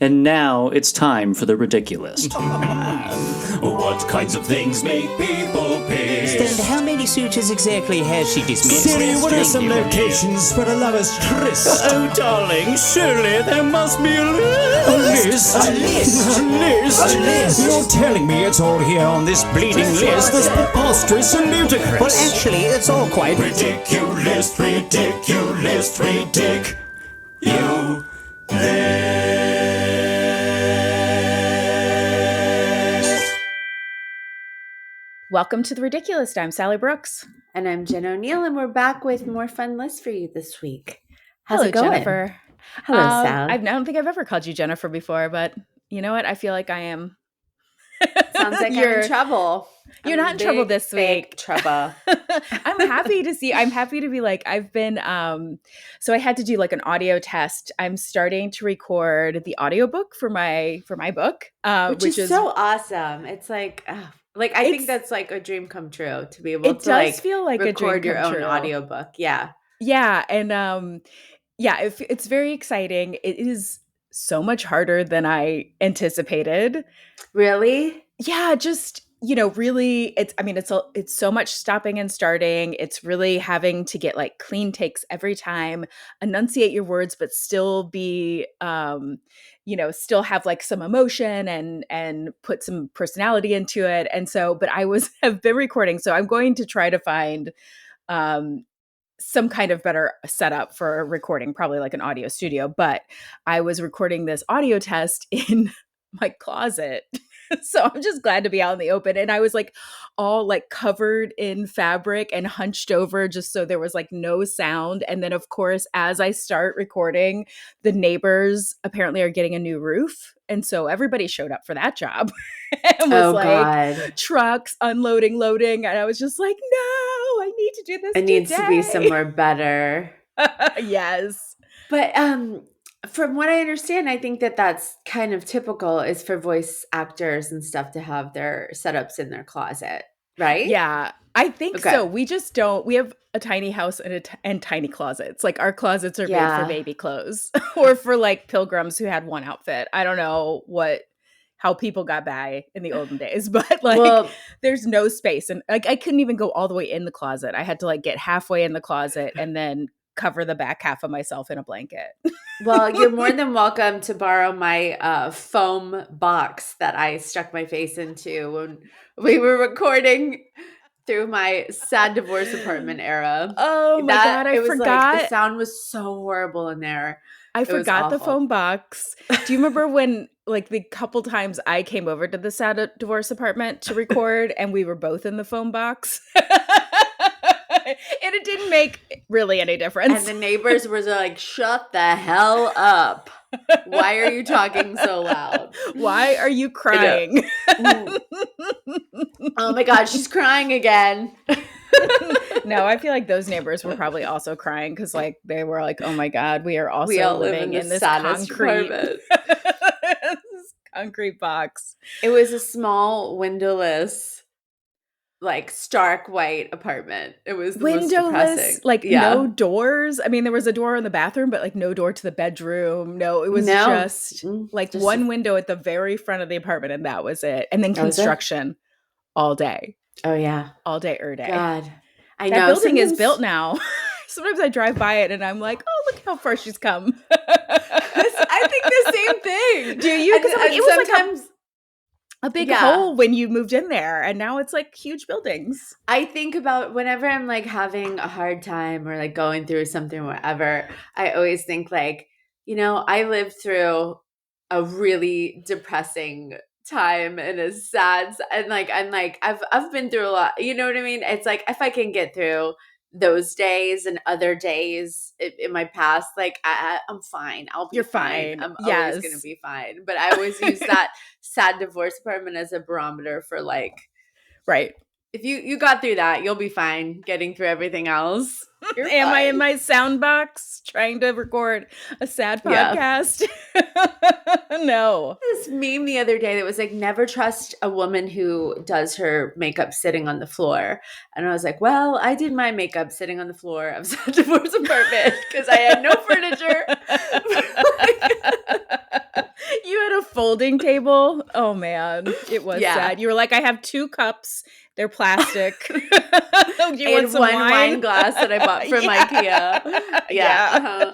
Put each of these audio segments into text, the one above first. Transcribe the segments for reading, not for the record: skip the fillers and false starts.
And now it's time for the ridiculous. What kinds of things make people piss? And how many suitors exactly has she dismissed? Siri, what are some locations for a lover's tryst? Oh, darling, surely there must be a list. A list? A list? A list? A list? You're telling me it's all here on this bleeding list? That's preposterous and ludicrous. Well, actually, it's all quite... Ridiculous, ridiculous, ridiculous. Welcome to The Ridiculous. I'm Sally Brooks. And I'm Jen O'Neill, and we're back with more fun lists for you this week. How's Hello, it going? Jennifer. Hello, Sal. I don't think I've ever called you Jennifer before, but you know what? I feel like I am. Sounds like you're in trouble. You're not in trouble this week. Trouble. I'm happy to see. I'm happy to be like, I've been, so I had to do like an audio test. I'm starting to record the audiobook for my book. Which is so awesome. It's like I think that's like a dream come true to be able to like feel like record your own true. audiobook. Yeah. Yeah. And it's very exciting. It is so much harder than I anticipated. Really? Yeah, just, really it's so much stopping and starting. It's really having to get like clean takes every time, enunciate your words, but still be still have like some emotion and put some personality into it. And so, but have been recording, so I'm going to try to find some kind of better setup for recording, probably like an audio studio. But I was recording this audio test in my closet. So I'm just glad to be out in the open. And I was like all like covered in fabric and hunched over just so there was like no sound. And then of course, as I start recording, the neighbors apparently are getting a new roof. And so everybody showed up for that job and was God. Trucks unloading, loading. And I was just like, no, I need to do this. It needs to be somewhere better. Yes. But from what I understand, I think that's kind of typical is for voice actors and stuff to have their setups in their closet, right? Yeah, I think so. We just don't. We have a tiny house and tiny closets. Like our closets are made for baby clothes or for like pilgrims who had one outfit. I don't know how people got by in the olden days, but there's no space. And like I couldn't even go all the way in the closet. I had to like get halfway in the closet and then cover the back half of myself in a blanket. Well, you're more than welcome to borrow my foam box that I stuck my face into when we were recording through my sad divorce apartment era. Oh my God, I forgot. Like, the sound was so horrible in there. I forgot the foam box. Do you remember when like the couple times I came over to the sad divorce apartment to record and we were both in the foam box? And it didn't make really any difference. And the neighbors were like, shut the hell up. Why are you talking so loud? Why are you crying? Oh my God, she's crying again. No, I feel like those neighbors were probably also crying because like they were like, oh my God, we are also living in this concrete box. It was a small windowless, like stark white apartment. It was the most depressing. Like no doors. I mean, there was a door in the bathroom, but like no door to the bedroom. No, it was just one window at the very front of the apartment, and that was it. And then construction all day. Oh yeah, all day, day. God, I know that building is built now. Sometimes I drive by it and I'm like, oh, look how far she's come. I think the same thing. Do you? Because it was sometimes. Like a big hole when you moved in there, and now it's like huge buildings. I think about whenever I'm like having a hard time or like going through something, whatever, I always think like, I lived through a really depressing time and a sad, and like, I'm like, I've been through a lot, you know what I mean? It's like, if I can get through those days and other days in my past, like I'm fine. You're fine. I'm always going to be fine. But I always use that sad divorce apartment as a barometer for like, right. If you got through that, you'll be fine getting through everything else. Am I in my sound box trying to record a sad podcast? No. This meme the other day that was like, never trust a woman who does her makeup sitting on the floor. And I was like, well, I did my makeup sitting on the floor of a divorce apartment because I had no furniture. You a folding table. Oh man, it was Yeah. sad. You were like, I have 2 cups. They're plastic. Do you I want had some one wine? wine glass that I bought from Yeah. IKEA. Yeah. Uh-huh.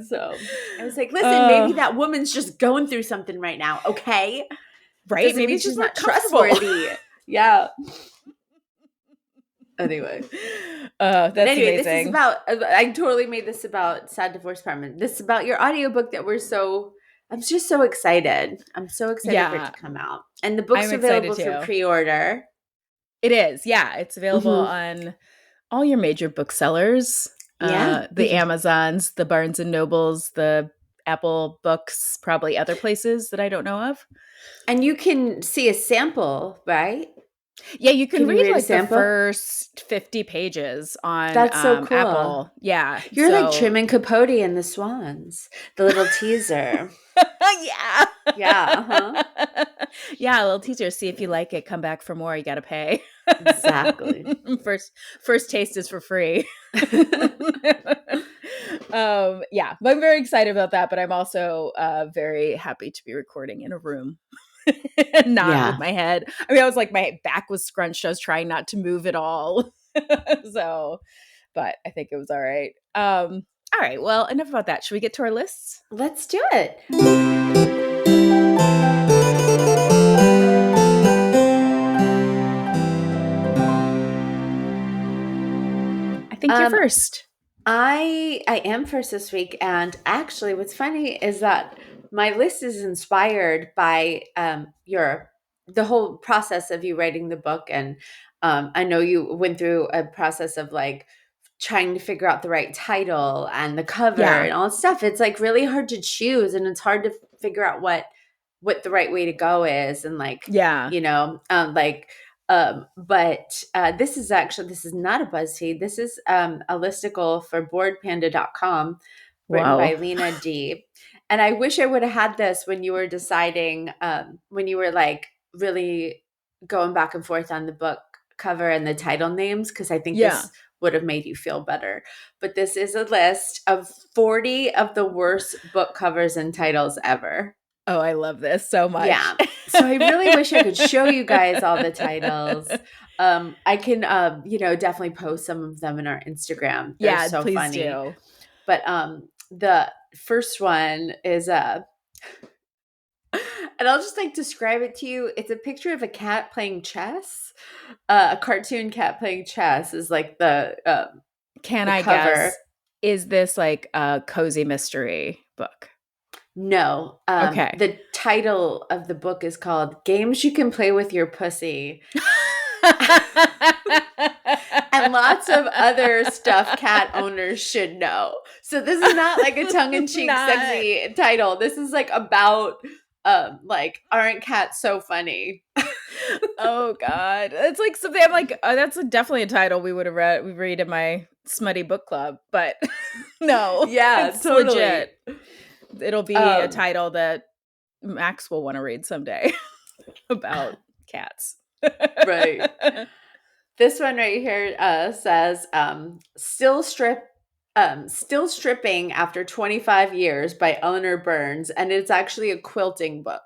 So I was like, listen, maybe that woman's just going through something right now, okay? Right? Doesn't Maybe mean she's she's more not comfortable. trustworthy. Yeah. Anyway. That's Anyway, amazing. this is about, I totally made this about Sad Divorce Apartment. This is about your audiobook that I'm just so excited. I'm so excited for it Yeah. to come out. And the book's I'm excited available for too. pre-order. It is. Yeah. It's available on all your major booksellers. Yeah. The Amazons, the Barnes and Nobles, the Apple Books, probably other places that I don't know of. And you can see a sample, right? Yeah, you can Can you read read a like the sample? first 50 pages on That's so cool. Apple. Yeah. You're like so- Truman Capote and the Swans, the little teaser. Yeah. Yeah, uh-huh. Yeah, a little teaser. See if you like it. Come back for more. You got to pay. Exactly. First taste is for free. Yeah, but I'm very excited about that. But I'm also very happy to be recording in a room. Not Yeah. with my head. I mean, I was like, my back was scrunched. I was trying not to move at all. So, but I think it was all right. All right. Well, enough about that. Should we get to our lists? Let's do it. I think you're first. I am first this week, and actually, what's funny is that my list is inspired by the whole process of you writing the book, and I know you went through a process of like trying to figure out the right title and the cover Yeah. and all that stuff. It's like really hard to choose, and it's hard to figure out what the right way to go is, and like Yeah. you know, but this is not a BuzzFeed. This is a listicle for boardpanda.com written Wow. by Lena D. And I wish I would have had this when you were deciding, when you were like really going back and forth on the book cover and the title names, because I think Yeah. this would have made you feel better. But this is a list of 40 of the worst book covers and titles ever. Oh, I love this so much. Yeah. So I really wish I could show you guys all the titles. I can, definitely post some of them in our Instagram. They're Yeah, so please funny. do. But the first one is and I'll just like describe it to you. It's a picture of a cat playing chess. A cartoon cat playing chess is like the Can the I cover. guess? Is this like a cozy mystery book? No. Okay. The title of the book is called Games You Can Play With Your Pussy. And lots of other stuff cat owners should know. So this is not like a tongue-in-cheek Not. sexy title. This is like about like, aren't cats so funny? Oh God, it's like something I'm like. That's definitely a title we would have read. We read in my smutty book club, but no, Yeah, it's totally. legit. It'll be a title that Max will want to read someday about cats. Right. This one right here says Still Stripping After 25 Years by Eleanor Burns, and it's actually a quilting book.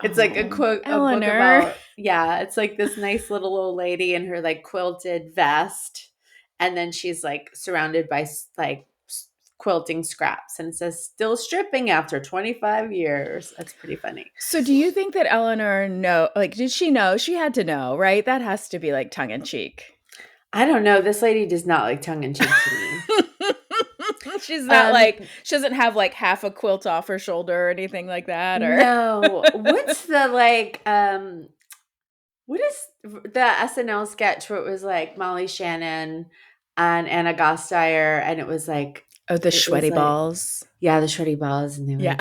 It's like a book Eleanor. about, it's like this nice little old lady in her like quilted vest, and then she's like surrounded by like quilting scraps, and it says Still Stripping After 25 Years. That's pretty funny. So do you think that Eleanor did she know? She had to know, right? That has to be like tongue in cheek. I don't know. This lady does not like tongue in cheek to me. She's not like, she doesn't have like half a quilt off her shoulder or anything like that. Or No. What's the like what is the SNL sketch where it was like Molly Shannon and Anna Gasteyer, and it was like the was sweaty like- balls. the sweaty balls, and they would Yeah.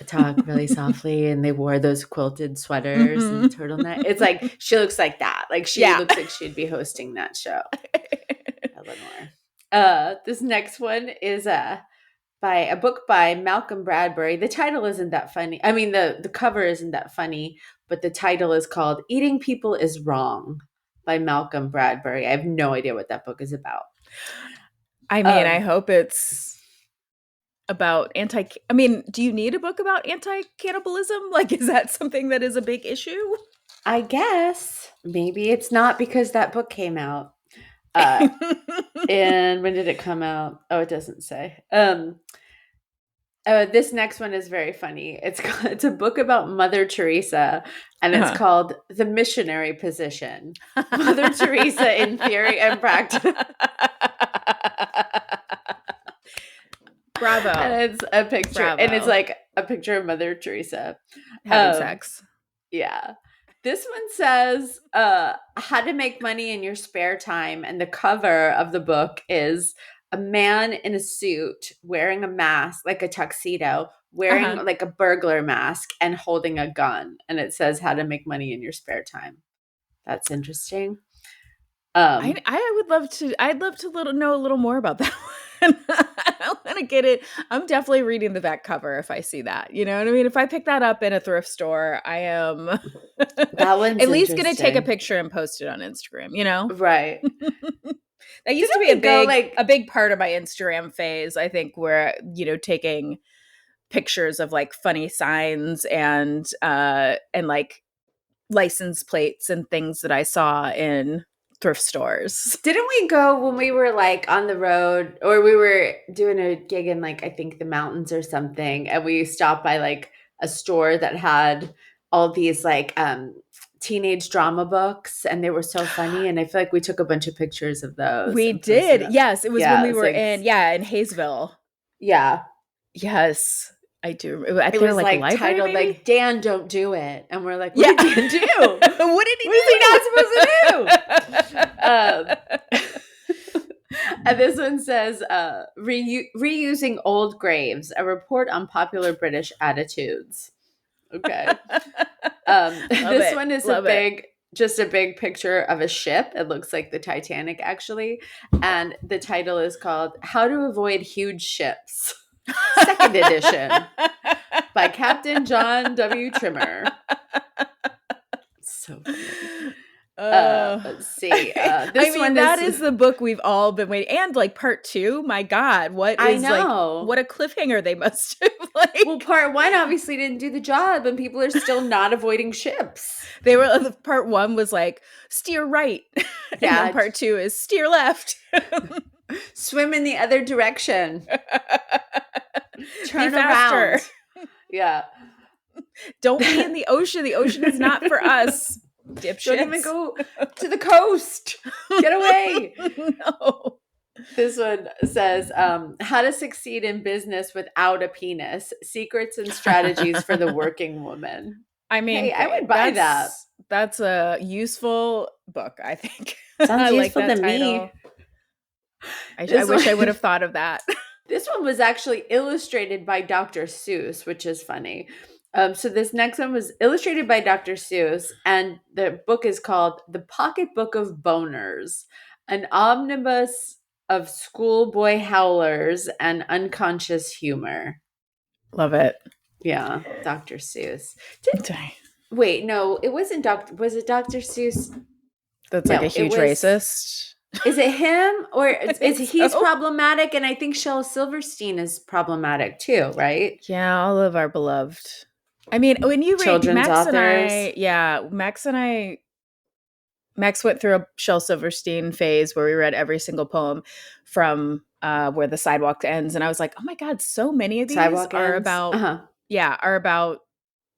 talk really softly, and they wore those quilted sweaters and turtleneck. It's like she looks like that. Like she Yeah. looks like she'd be hosting that show. Eleanor. This next one is by a book by Malcolm Bradbury. The title isn't that funny. I mean, the cover isn't that funny, but the title is called Eating People is Wrong by Malcolm Bradbury. I have no idea what that book is about. I mean, I hope it's about I mean, do you need a book about anti-cannibalism? Like, is that something that is a big issue? I guess maybe it's not because that book came out. And when did it come out? Oh, it doesn't say. This next one is very funny. It's a book about Mother Teresa, and it's called The Missionary Position. Mother Teresa in Theory and Practice. Bravo. And it's a picture, and it's Bravo. like a picture of Mother Teresa Having sex. Yeah. This one says how to make money in your spare time, and the cover of the book is a man in a suit wearing a mask, like a tuxedo, wearing like a burglar mask and holding a gun, and it says how to make money in your spare time. That's interesting. I would love to. I'd love to know a little more about that one. I want to get it. I'm definitely reading the back cover if I see that. You know what I mean? If I pick that up in a thrift store, I am That one's at least going to take a interesting. picture and post it on Instagram. You know, Right. that used to Didn't be we go, a big part of my Instagram phase. I think where taking pictures of like funny signs and like license plates and things that I saw in thrift stores. Didn't we go when we were like on the road, or we were doing a gig in like, I think the mountains or something, and we stopped by like a store that had all these like teenage drama books, and they were so funny, and I feel like we took a bunch of pictures of those. We and posted did. them. Yes, it was Yeah, when we it's were like- in Hayesville. Yeah. Yes, I do. I It think was like library, titled maybe? like Dan Don't Do It. And we're like, Yeah. what did Dan do? What did he What is he not supposed to do? And this one says, reusing old graves, a report on popular British attitudes. Okay. This it. one is Love it. just a big picture of a ship. It looks like the Titanic, actually. And the title is called How to Avoid Huge Ships, second edition, by Captain John W. Trimmer. So funny. Let's see. This one that is the book we've all been waiting, and like part 2. My God, what I is know. like? What a cliffhanger they must have like. Well, part 1 obviously didn't do the job, and people are still not avoiding ships. They were part 1 was like steer right, and Yeah. then part 2 is steer left. Swim in the other direction. Turn Be faster. around. Yeah. Don't be in the ocean. The ocean is not for us. Dipshits. Don't even go to the coast. Get away. No. This one says, how to succeed in business without a penis. Secrets and strategies for the working woman. I mean, Hey, I would buy that. That's a useful book, I think. Sounds I useful that to me. title. I This wish I one- would have thought of that. This one was actually illustrated by Dr. Seuss, which is funny. So this next one was illustrated by Dr. Seuss, and the book is called The Pocketbook of Boners, an omnibus of schoolboy howlers and unconscious humor. Love it. Yeah, Dr. Seuss. Wait, no, it wasn't was it Dr. Seuss? That's No, like a it huge was- racist. Is it him, or think he's so. problematic? And I think Shel Silverstein is problematic too, right? Yeah, all of our beloved. I mean, when you read Children's Max and authors. Max went through a Shel Silverstein phase where we read every single poem from Where the Sidewalk Ends, and I was like, oh my God, so many of these Sidewalk are Ends? about Uh-huh. are about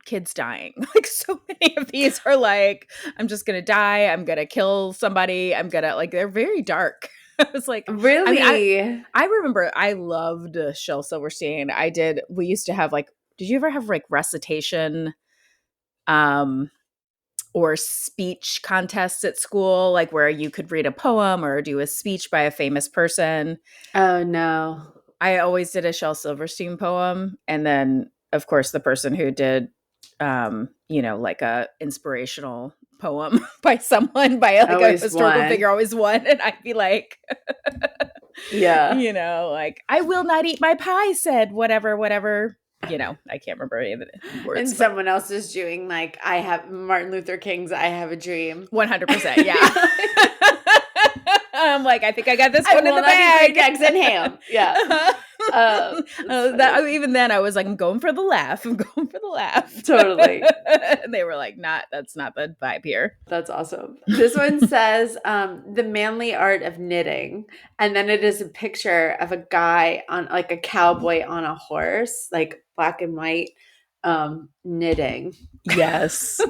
kids dying. Like so many of these are like, I'm just gonna die, I'm gonna kill somebody, I'm gonna like they're very dark. I was like, Really? I remember I loved Shel Silverstein. We used to have like, did you ever have like recitation or speech contests at school, like where you could read a poem or do a speech by a famous person? Oh no. I always did a Shel Silverstein poem. And then of course the person who did, like a inspirational poem by someone, by like a Always historical won. figure always won. And I'd be like, Yeah. like, I will not eat my pie, said whatever. I can't remember any of the And words. someone else is doing like Martin Luther King's I Have a Dream. 100%, yeah. I'm like, I think I got this I one in will the not eat bag. green eggs and ham. Yeah. Even then, I was like, I'm going for the laugh. I'm going for the laugh. Totally. And they were like, that's not the vibe here. That's awesome. This one says the manly art of knitting. And then it is a picture of a guy on like a cowboy on a horse, like black and white, knitting. Yes.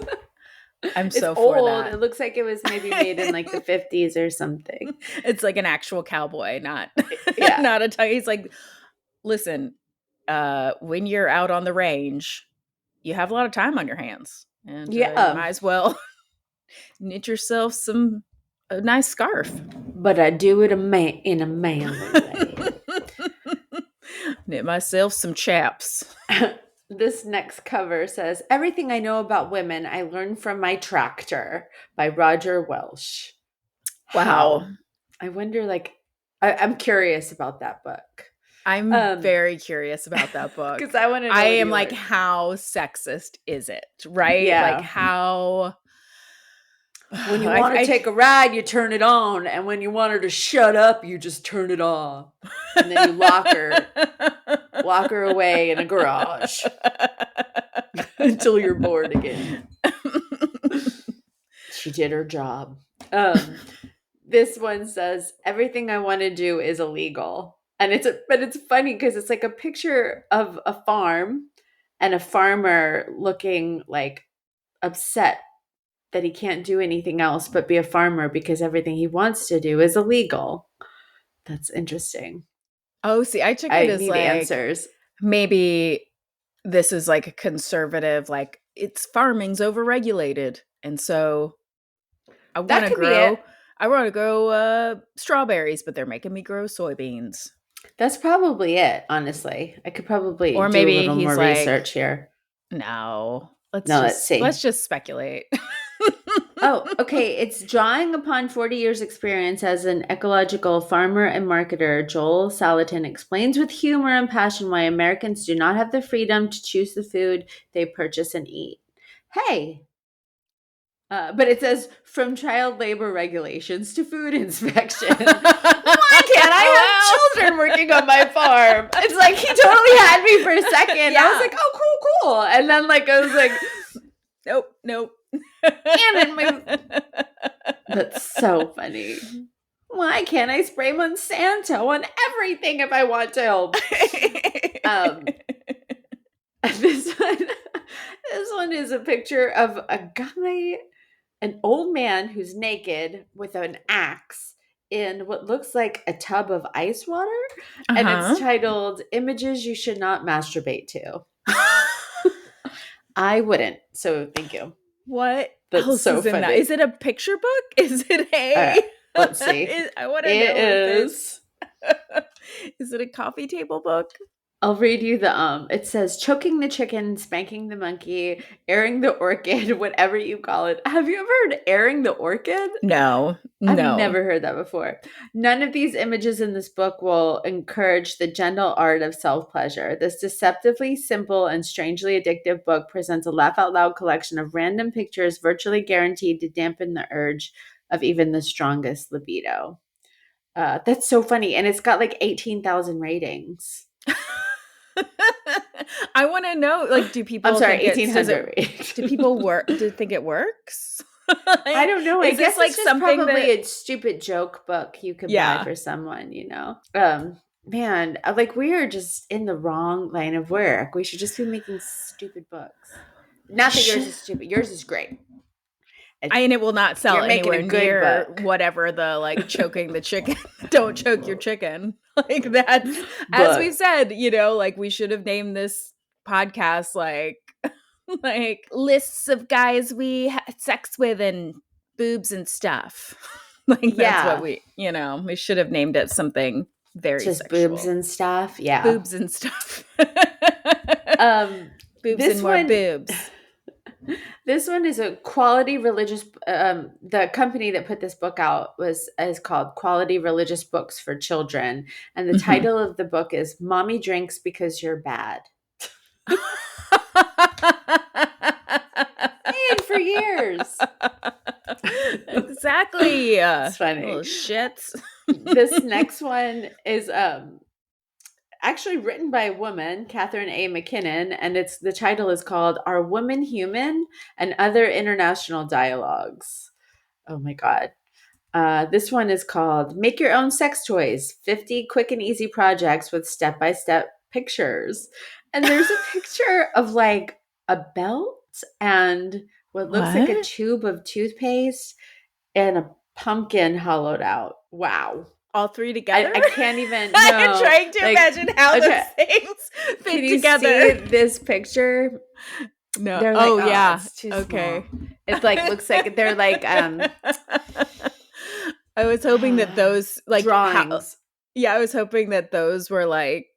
I'm It's so for old. that. It looks like it was maybe made in like the 50s or something. It's like an actual cowboy, not Yeah. not a he's like, listen, when you're out on the range, you have a lot of time on your hands. And you might as well knit yourself a nice scarf. But I do it in a manly way. Knit myself some chaps. This next cover says, "Everything I know about women I learned from my tractor" by Roger Welsh. Wow. How? I wonder, like, I'm curious about that book. I'm very curious about that book. Because I want to know. I am like, how sexist is it? Right? Yeah. Like how when you want to take a ride, you turn it on. And when you want her to shut up, you just turn it off. And then you lock her away in a garage until you're bored again. She did her job. This one says, "Everything I want to do is illegal." And it's funny because it's like a picture of a farm and a farmer looking like upset that he can't do anything else but be a farmer because everything he wants to do is illegal. That's interesting. Oh, see, I took it I as need like answers. maybe this is like a conservative, like it's farming's overregulated, and so I want to grow strawberries, but they're making me grow soybeans. That's probably it, honestly. I could probably Or do maybe a little he's more like, research here. No, let's see. Let's just speculate. Oh, okay. It's drawing upon 40 years' experience as an ecological farmer and marketer. Joel Salatin explains with humor and passion why Americans do not have the freedom to choose the food they purchase and eat. Hey. But it says, from child labor regulations to food inspection. Why can't I have children working on my farm? It's like he totally had me for a second. Yeah. I was like, oh, cool. And then I was like, Nope. That's so funny. Why can't I spray Monsanto on everything if I want to help? This one is a picture of a guy, an old man who's naked with an axe in what looks like a tub of ice water. And it's titled "Images You Should Not Masturbate To." I wouldn't. So thank you. What That's else so is in that? funny. Is it a picture book? Is it a? Let's see. I want to know. It is. Is it a coffee table book? I'll read you it says, "Choking the chicken, spanking the monkey, airing the orchid," whatever you call it. Have you ever heard airing the orchid? No. I've never heard that before. None of these images in this book will encourage the gentle art of self-pleasure. This deceptively simple and strangely addictive book presents a laugh-out-loud collection of random pictures virtually guaranteed to dampen the urge of even the strongest libido. That's so funny. And it's got like 18,000 ratings. I want to know, like, do people? I'm sorry, think 1,800 ratings. do people think it works? I don't know. I guess like it's just something probably a stupid joke book you could buy for someone, Man, like we are just in the wrong line of work. We should just be making stupid books. Not that yours is stupid. Yours is great. And it will not sell You're making anywhere a good near book. whatever the like choking the chicken. Don't choke your chicken. Like that's as we've said, like we should have named this podcast like lists of guys we had sex with and boobs and stuff. Like that's what we should have named it something very just sexual. boobs and stuff. Yeah. Boobs and stuff. Boobs and more boobs. This one is a quality religious. The company that put this book out is called Quality Religious Books for Children, and the title of the book is "Mommy Drinks Because You're Bad." And for years, exactly. It's funny. Little shits. This next one is actually written by a woman, Catherine A. McKinnon, and the title is called "Are Women Human and Other International Dialogues." Oh my god. This one is called "Make Your Own Sex Toys: 50 Quick and Easy Projects with Step-by-Step Pictures." And there's a picture of like a belt and what looks like a What? tube of toothpaste and a pumpkin hollowed out. Wow. All three together? I can't even. No. I'm trying to Like, imagine how okay. those things fit Can you together. see this picture? No. They're like, oh yeah. it's too Okay. small. It like looks like they're like I was hoping that those like drawings. I was hoping that those were like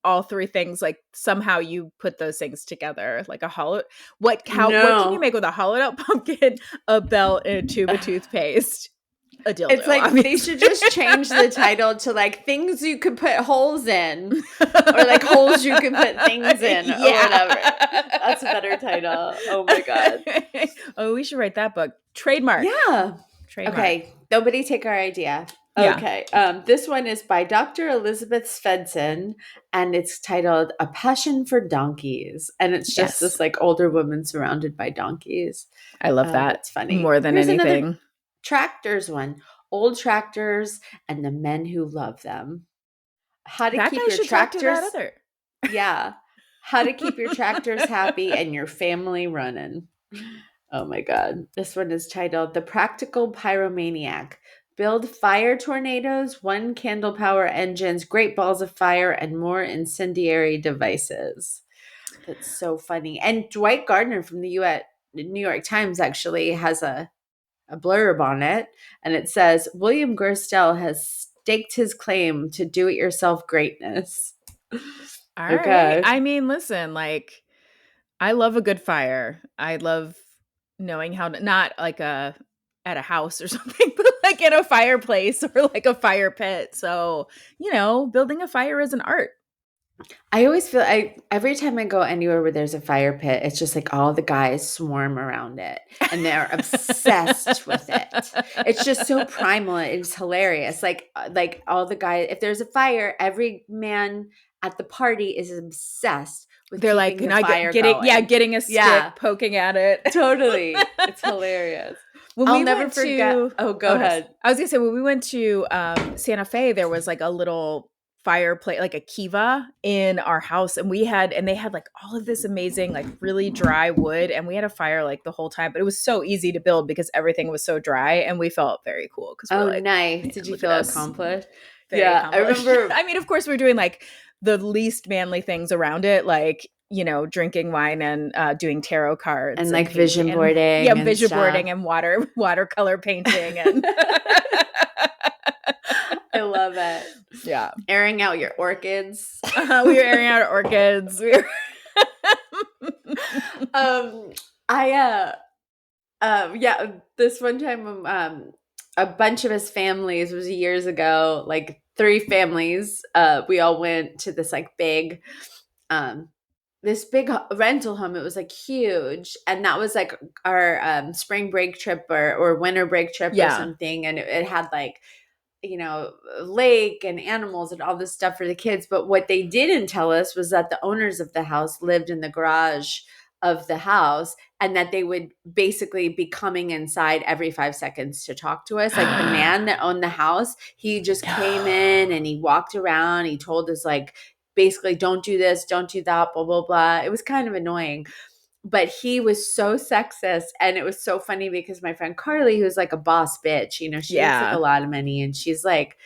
all three things, like somehow you put those things together, like a hollow. What can No. you make with a hollowed out pumpkin, a belt, and a tube of toothpaste? A dildo. It's like obviously. they should just change the title to like things you could put holes in, or like holes you can put things in, or whatever. That's a better title. Oh my god. Oh, we should write that book. Trademark. Yeah. Trademark. Okay. Nobody take our idea. Yeah. Okay. This one is by Dr. Elizabeth Svensson, and it's titled "A Passion for Donkeys," and it's just Yes. this like older woman surrounded by donkeys. I love that. It's funny. More than Here's another anything. tractors one. Old tractors and the men who love them. How to That keep guy your should talk to tractors. that other. Yeah. How to keep your tractors happy and your family running. Oh my god. This one is titled "The Practical Pyromaniac." Build fire tornadoes, one candle power engines, great balls of fire, and more incendiary devices. That's so funny. And Dwight Gardner from the New York Times actually has a blurb on it, and it says William Gerstel has staked his claim to do-it-yourself greatness. All right. Okay. I mean, listen, like, I love a good fire. I love knowing how to, not like at a house or something, but like in a fireplace or like a fire pit. So, building a fire is an art. I always feel every time I go anywhere where there's a fire pit, it's just like all the guys swarm around it and they're obsessed with it. It's just so primal. It's hilarious. Like all the guys, if there's a fire, every man at the party is obsessed with They're like, keeping can the I fire get it? going. Yeah, getting a stick, Yeah. poking at it. Totally. It's hilarious. When I'll we never went forget. to- Oh, go ahead. I was gonna say, when we went to Santa Fe, there was like a little fireplace, like a kiva in our house, and they had like all of this amazing, like really dry wood, and we had a fire like the whole time. But it was so easy to build because everything was so dry, and we felt very cool. Because Oh, like, nice. "Man, Did you look feel at us." accomplished? Very Yeah, I accomplished. remember- I mean, of course, we're doing like the least manly things around it, like drinking wine and doing tarot cards And like painting vision and- boarding. yeah, and vision stuff. boarding and watercolor painting and I love it. yeah. Airing out your orchids. We were airing out our orchids. We were This one time a bunch of us families, it was years ago, like 3 families, we all went to this like big rental home. It was like huge, and that was like our spring break trip or winter break trip or Yeah. something, and it had like lake and animals and all this stuff for the kids. But what they didn't tell us was that the owners of the house lived in the garage of the house, and that they would basically be coming inside every 5 seconds to talk to us. Like the man that owned the house, he just came in and he walked around. He told us like, basically, don't do this, don't do that, blah, blah, blah. It was kind of annoying. But he was so sexist, and it was so funny because my friend Carly, who's like a boss bitch, she makes like a lot of money, and she's like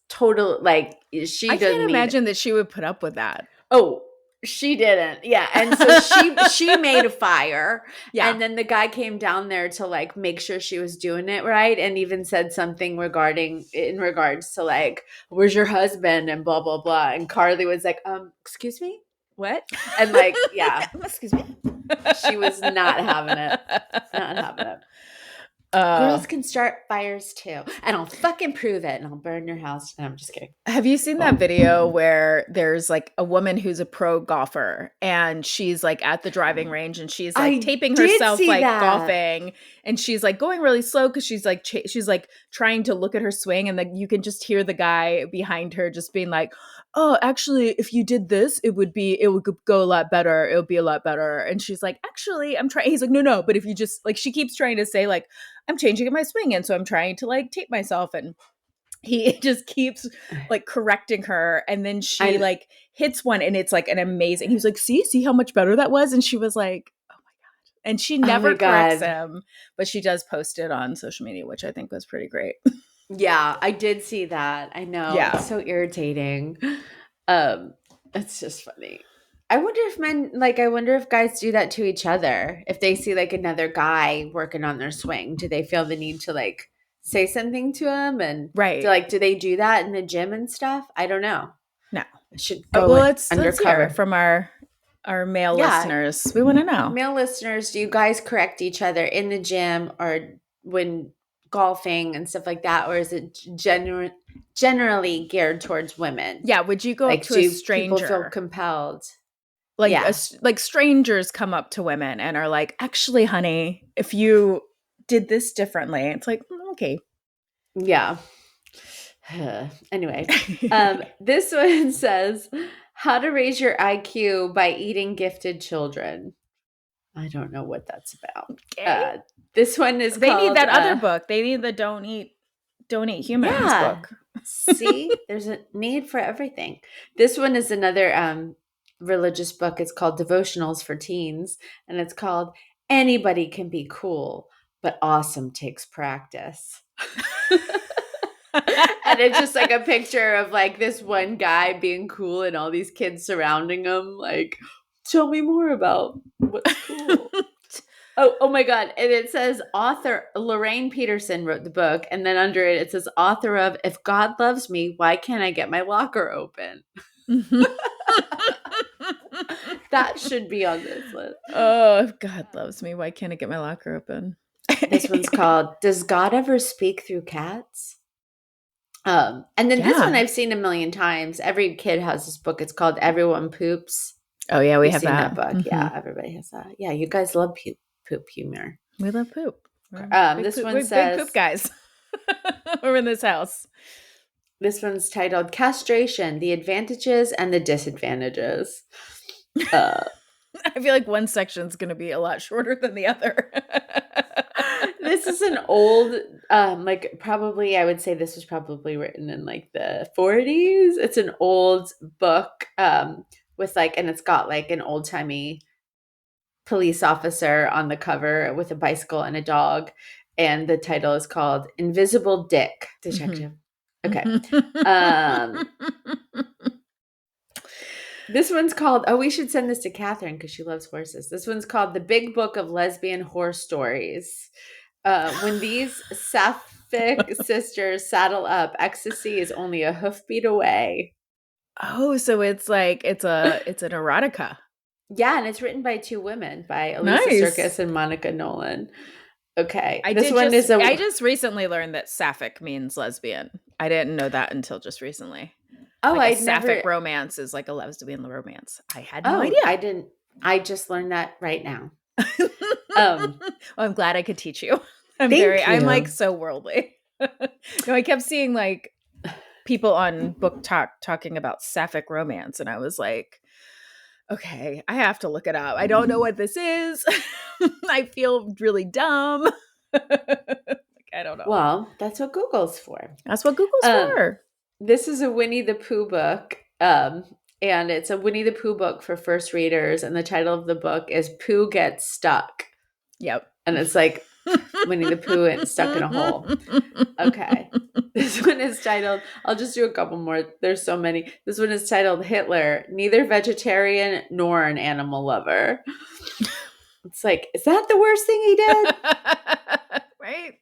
total, like she I doesn't can't imagine that she would put up with that. Oh, she didn't. Yeah. And so she made a fire. Yeah. And then the guy came down there to like make sure she was doing it right, and even said something in regards to like, where's your husband and blah, blah, blah. And Carly was like, excuse me? What? And like, yeah, Excuse me. she was not having it. Not having it. Girls can start fires too. And I'll fucking prove it and I'll burn your house. And I'm just kidding. Have you seen that video where there's like a woman who's a pro golfer and she's like at the driving range and she's like I taping did herself see like that. golfing and she's like going really slow because she's like she's like trying to look at her swing and then you can just hear the guy behind her just being like, oh, actually, if you did this, it would go a lot better. It would be a lot better. And she's like, actually, I'm trying. He's like, no. But if you just like, she keeps trying to say like, I'm changing my swing. And so I'm trying to like tape myself. And he just keeps like correcting her. And then she like hits one and it's like an amazing, he was like, see how much better that was. And she was like, oh my God. And she never corrects him, but she does post it on social media, which I think was pretty great. Yeah, I did see that. I know. Yeah. It's so irritating. It's just funny. I wonder if guys do that to each other. If they see like another guy working on their swing, do they feel the need to like say something to him? And do they do that in the gym and stuff? I don't know. No. I should go let's undercover hear from our male listeners. We want to know. Male listeners, do you guys correct each other in the gym or when golfing and stuff like that, or is it generally geared towards women? Yeah, would you go like, up to a stranger? People feel compelled. Like like strangers come up to women and are like, actually, honey, if you did this differently, it's like, okay. Yeah. Anyway, this one says, how to raise your IQ by eating gifted children. I don't know what that's about. Okay. This one is they called, need that other book. They need the Don't Eat Humans book. See, there's a need for everything. This one is another religious book. It's called Devotionals for Teens, and it's called Anybody Can Be Cool, but Awesome Takes Practice. And it's just like a picture of like this one guy being cool and all these kids surrounding him like, tell me more about what's cool. Oh my God. And it says author Lorraine Peterson wrote the book. And then under it, it says author of If God Loves Me, Why Can't I Get My Locker Open? That should be on this list. Oh, if God loves me, why can't I get my locker open? This one's called Does God Ever Speak Through Cats? And then this one I've seen a million times. Every kid has this book. It's called Everyone Poops. Oh yeah, we You've have seen that book. Mm-hmm. Yeah, everybody has that. Yeah, you guys love poop humor. We love poop. This one says big poop guys. We're in this house. This one's titled Castration: The Advantages and the Disadvantages. I feel like one section's going to be a lot shorter than the other. This is an old, probably, I would say this was probably written in like the 40s. It's an old book with like, and it's got like an old timey police officer on the cover with a bicycle and a dog. And the title is called Invisible Dick Detective. Okay. This one's called, we should send this to Catherine because she loves horses. This one's called The Big Book of Lesbian Horse Stories. When these sapphic sisters saddle up, ecstasy is only a hoofbeat away. Oh, so it's like, it's an erotica. Yeah, and it's written by two women, by Elisa Circus and Monica Nolan. Okay. I just recently learned that sapphic means lesbian. I didn't know that until just recently. Oh, like sapphic romance is like a lesbian romance. I had no idea. I just learned that right now. Well, I'm glad I could teach you. I'm like so worldly. No, I kept seeing like people on Book Talk talking about sapphic romance, and I was like, okay, I have to look it up. I don't know what this is. I feel really dumb. I don't know. Well, that's what Google's for. That's what Google's for. This is a Winnie the Pooh book, and it's a Winnie the Pooh book for first readers, and the title of the book is Pooh Gets Stuck. Yep. And it's like Winnie the Pooh and stuck in a hole. Okay. This one is titled, I'll just do a couple more. There's so many. This one is titled Hitler, Neither Vegetarian Nor an Animal Lover. It's like, is that the worst thing he did? Right?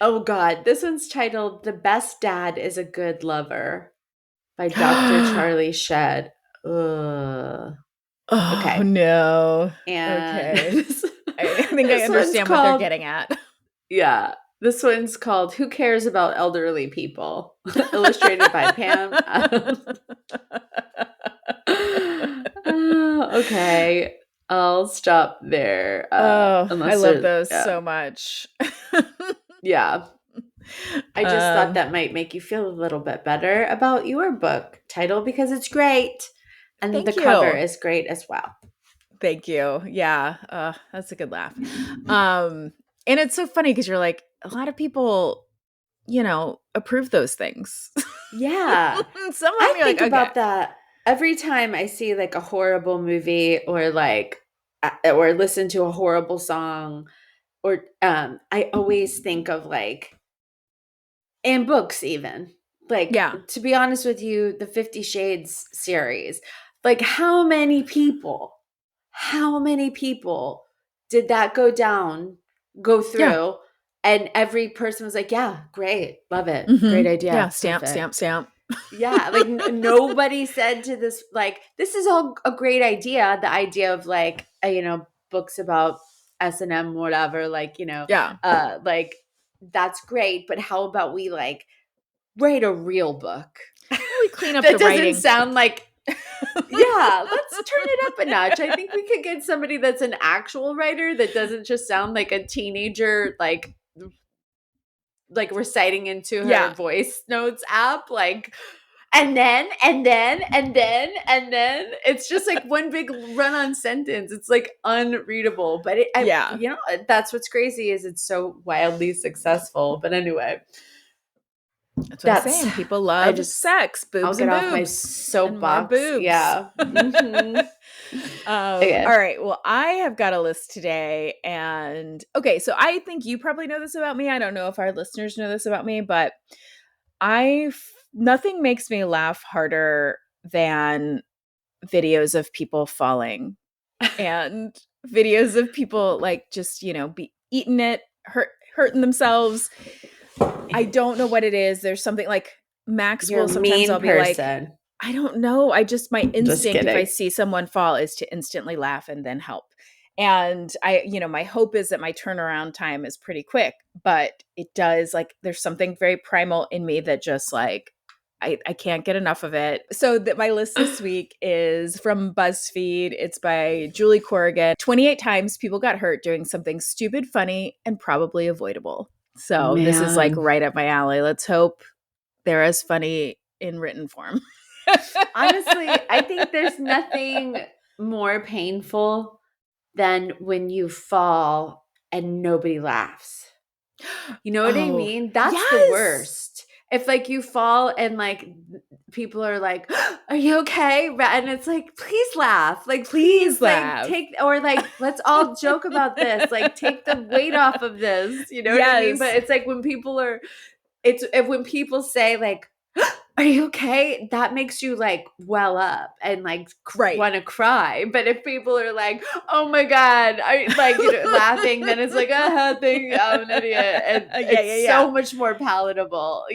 Oh, God. This one's titled The Best Dad is a Good Lover by Dr. Charlie Shedd. Ugh. Oh, okay. No. And okay. I think I understand what they're getting at. Yeah. This one's called Who Cares About Elderly People? Illustrated by Pam. Okay. I'll stop there. Oh, I Unless love there's- those so much. Yeah. I just Um, thought that might make you feel a little bit better about your book title because it's great. And Thank the you. cover is great as well. Thank you. Yeah, that's a good laugh. And it's so funny because you're like, a lot of people, approve those things. Yeah. Some of I them you're think like, about okay. that every time I see like a horrible movie or or listen to a horrible song or I always think of like and books even. Like Yeah. to be honest with you, the 50 Shades series. Like how many people did that go through Yeah. and every person was like, "Yeah, great. Love it. Mhm. Great idea." Yeah, stamp, Perfect." stamp. Yeah, like nobody said to this like this is all a great idea. The idea of like books about S&M whatever, like Yeah. like that's great. But how about we like write a real book We clean up that the doesn't writing. sound like yeah, let's turn it up a notch. I think we could get somebody that's an actual writer that doesn't just sound like a teenager like reciting into her Yeah. voice notes app like and then it's just like one big run-on sentence. It's like unreadable, but Yeah. that's what's crazy is it's so wildly successful. But anyway, That's what I'm saying. People love sex, boobs, I'll get and off my boobs. soapbox. boobs. Yeah. Mhm. Okay. All right. Well, I have got a list today. And okay, so I think you probably know this about me. I don't know if our listeners know this about me, but nothing makes me laugh harder than videos of people falling and videos of people like just, be eating it, hurting themselves. I don't know what it is. There's something like Max You're will a sometimes mean I'll be like, person. I don't know. My instinct if I kidding. see someone fall is to instantly laugh and then help. And my hope is that my turnaround time is pretty quick, but it does like there's something very primal in me that just like I can't get enough of it. So that my list this week is from BuzzFeed. It's by Julie Corrigan. 28 times people got hurt doing something stupid, funny, and probably avoidable. So this is like Man. right up my alley. Let's hope they're as funny in written form. Honestly, I think there's nothing more painful than when you fall and nobody laughs. You know what I Oh, mean? That's the yes! worst. If like you fall and like people are like, "Are you okay?" And it's like, "Please laugh. Like please laugh. like take or like let's all joke about this. Like take the weight off of this." You know what I mean? Yes. But it's like when people when people say like, "Are you okay?" That makes you like well up and like Right. want to cry. But if people are like, "Oh my god," I like laughing, then it's like, I'm an idiot, and it's so much more palatable,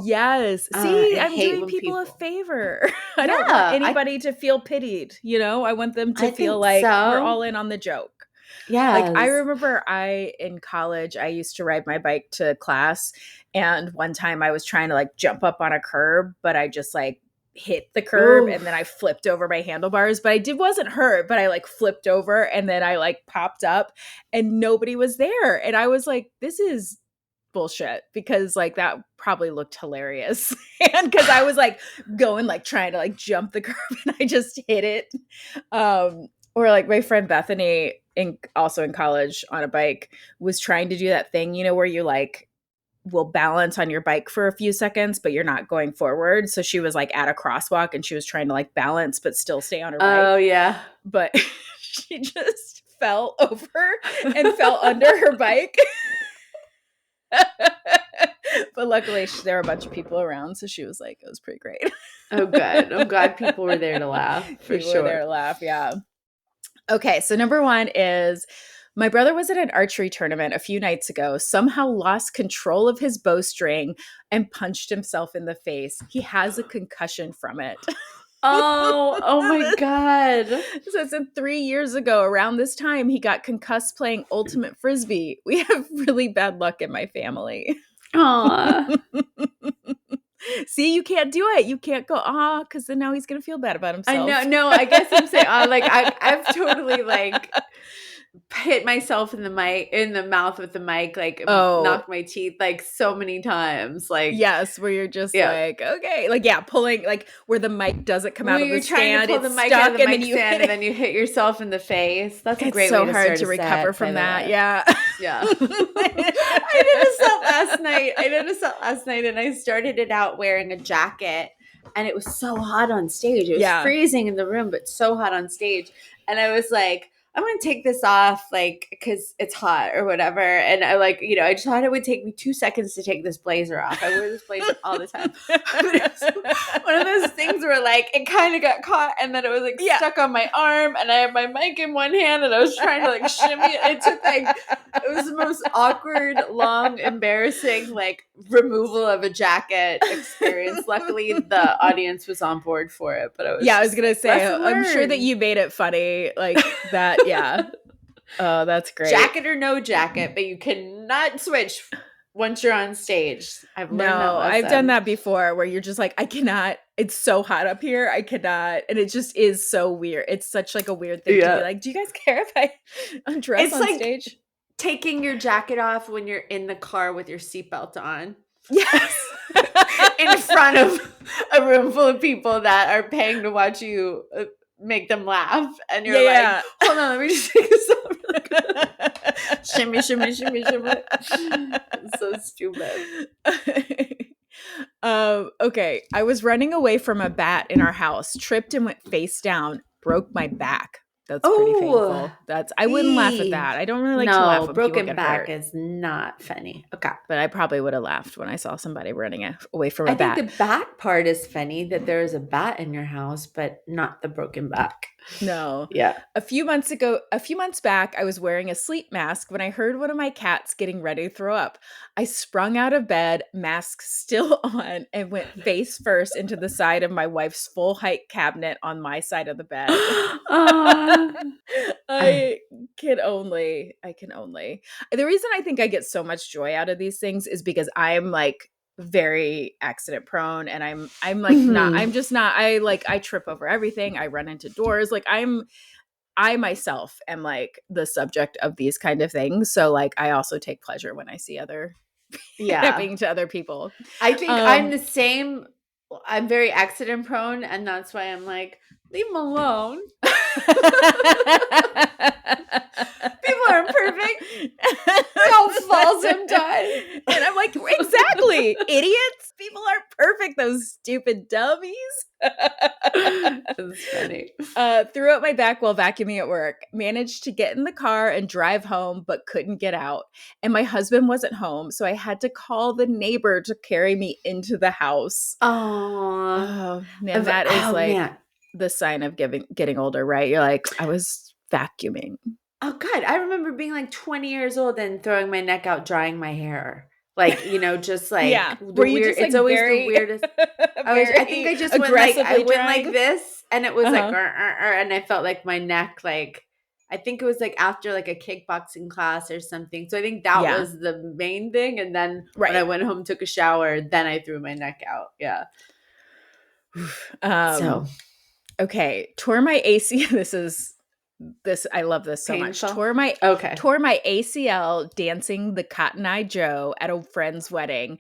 Yes. I See, I'm hate doing when people a people- favor. I don't Yeah, want anybody to feel pitied. I want them to I feel think like we're so. all in on the joke. Yeah, Like I remember in college, I used to ride my bike to class. And one time I was trying to like jump up on a curb, but I just like hit the curb Oof. and then I flipped over my handlebars, but I wasn't hurt, but I like flipped over and then I like popped up and nobody was there. And I was like, this is bullshit because like that probably looked hilarious. And because I was like going like trying to like jump the curb and I just hit it. Or like my friend Bethany also in college on a bike was trying to do that thing, where you like will balance on your bike for a few seconds, but you're not going forward. So she was like at a crosswalk and she was trying to like balance, but still stay on her bike. Oh yeah. But she just fell over and fell under her bike. But luckily there were a bunch of people around. So she was like, it was pretty great. Oh good. I'm glad people were there to laugh for People sure. were there to laugh. Yeah. Okay. So number one is my brother was at an archery tournament a few nights ago, somehow lost control of his bowstring and punched himself in the face. He has a concussion from it. Oh my God. So it's 3 years ago, around this time, he got concussed playing Ultimate Frisbee. We have really bad luck in my family. Aw. See, you can't do it. You can't go, because then now he's going to feel bad about I himself. know. No, I guess I'm saying, like, I've totally like hit myself in the mouth with the mic, like knocked my teeth like so many times. Like, Yes, where you're just Yeah. like, okay, like, yeah, pulling, like, where the mic doesn't come out when of the you're trying stand, to pull the it's mic stuck, out of the and mic then you stand hit and then you hit yourself in the face. That's a It's great so way to hard start to a recover set, from by the that. way. Yeah. Yeah. I did a set last night. And I started it out wearing a jacket and it was so hot on stage. It was Yeah. freezing in the room, but so hot on stage. And I was like, I'm going to take this off, like, because it's hot or whatever. And I I just thought it would take me 2 seconds to take this blazer off. I wear this blazer all the time. But it was one of those things where, like, it kind of got caught and then it was, like, stuck on my arm and I had my mic in one hand and I was trying to, like, shimmy it. It took, like, it was the most awkward, long, embarrassing, like, removal of a jacket experience. Luckily, the audience was on board for it, but I was gonna say, lesson I'm sure that learned. you made it funny, like that. Yeah. Oh, that's great. Jacket or no jacket, but you cannot switch once you're on stage. I've learned that No, lesson. I've done that before where you're just like, I cannot, it's so hot up here. I cannot. And it just is so weird. It's such like a weird thing to be like, do you guys care if I undress It's on like stage? taking your jacket off when you're in the car with your seatbelt on. Yes. In front of a room full of people that are paying to watch you make them laugh. And you're like, hold on, let me just take this off. Shimmy, shimmy, shimmy, shimmy. It's so stupid. Okay. I was running away from a bat in our house, tripped and went face down, broke my back. That's pretty painful. I wouldn't laugh at that. I don't really like to laugh when people broken get back hurt. is not funny. Okay. But I probably would have laughed when I saw somebody running away from a I bat. think the back part is funny that there is a bat in your house, but not the broken back. No. Yeah. A few months back, I was wearing a sleep mask when I heard one of my cats getting ready to throw up. I sprung out of bed, mask still on, and went face first into the side of my wife's full height cabinet on my side of the bed. I can only. The reason I think I get so much joy out of these things is because I'm like very accident prone and I'm like I trip over everything. I run into doors. Like I myself am like the subject of these kind of things. So like I also take pleasure when I see other happening to other people. I think I'm the same. I'm very accident prone, and that's why I'm like, leave them alone. People aren't perfect. We all fall sometimes. And I'm like, exactly, idiots. People aren't perfect, those stupid dummies. That's funny. Threw out my back while vacuuming at work. Managed to get in the car and drive home, but couldn't get out. And my husband wasn't home, so I had to call the neighbor to carry me into the house. Oh man, that is the sign of getting older, right? You're like, I was vacuuming. Oh God, I remember being like 20 years old and throwing my neck out, drying my hair. Like, just like were you just, like, it's always very, the weirdest. I think I just went like this, and it was like, and I felt like my neck, like, I think it was like after like a kickboxing class or something. So I think that was the main thing. And then when I went home, took a shower, then I threw my neck out. Yeah. Okay. Tore my ACL. I love this so Painful. much. Tore my ACL dancing the Cotton Eye Joe at a friend's wedding.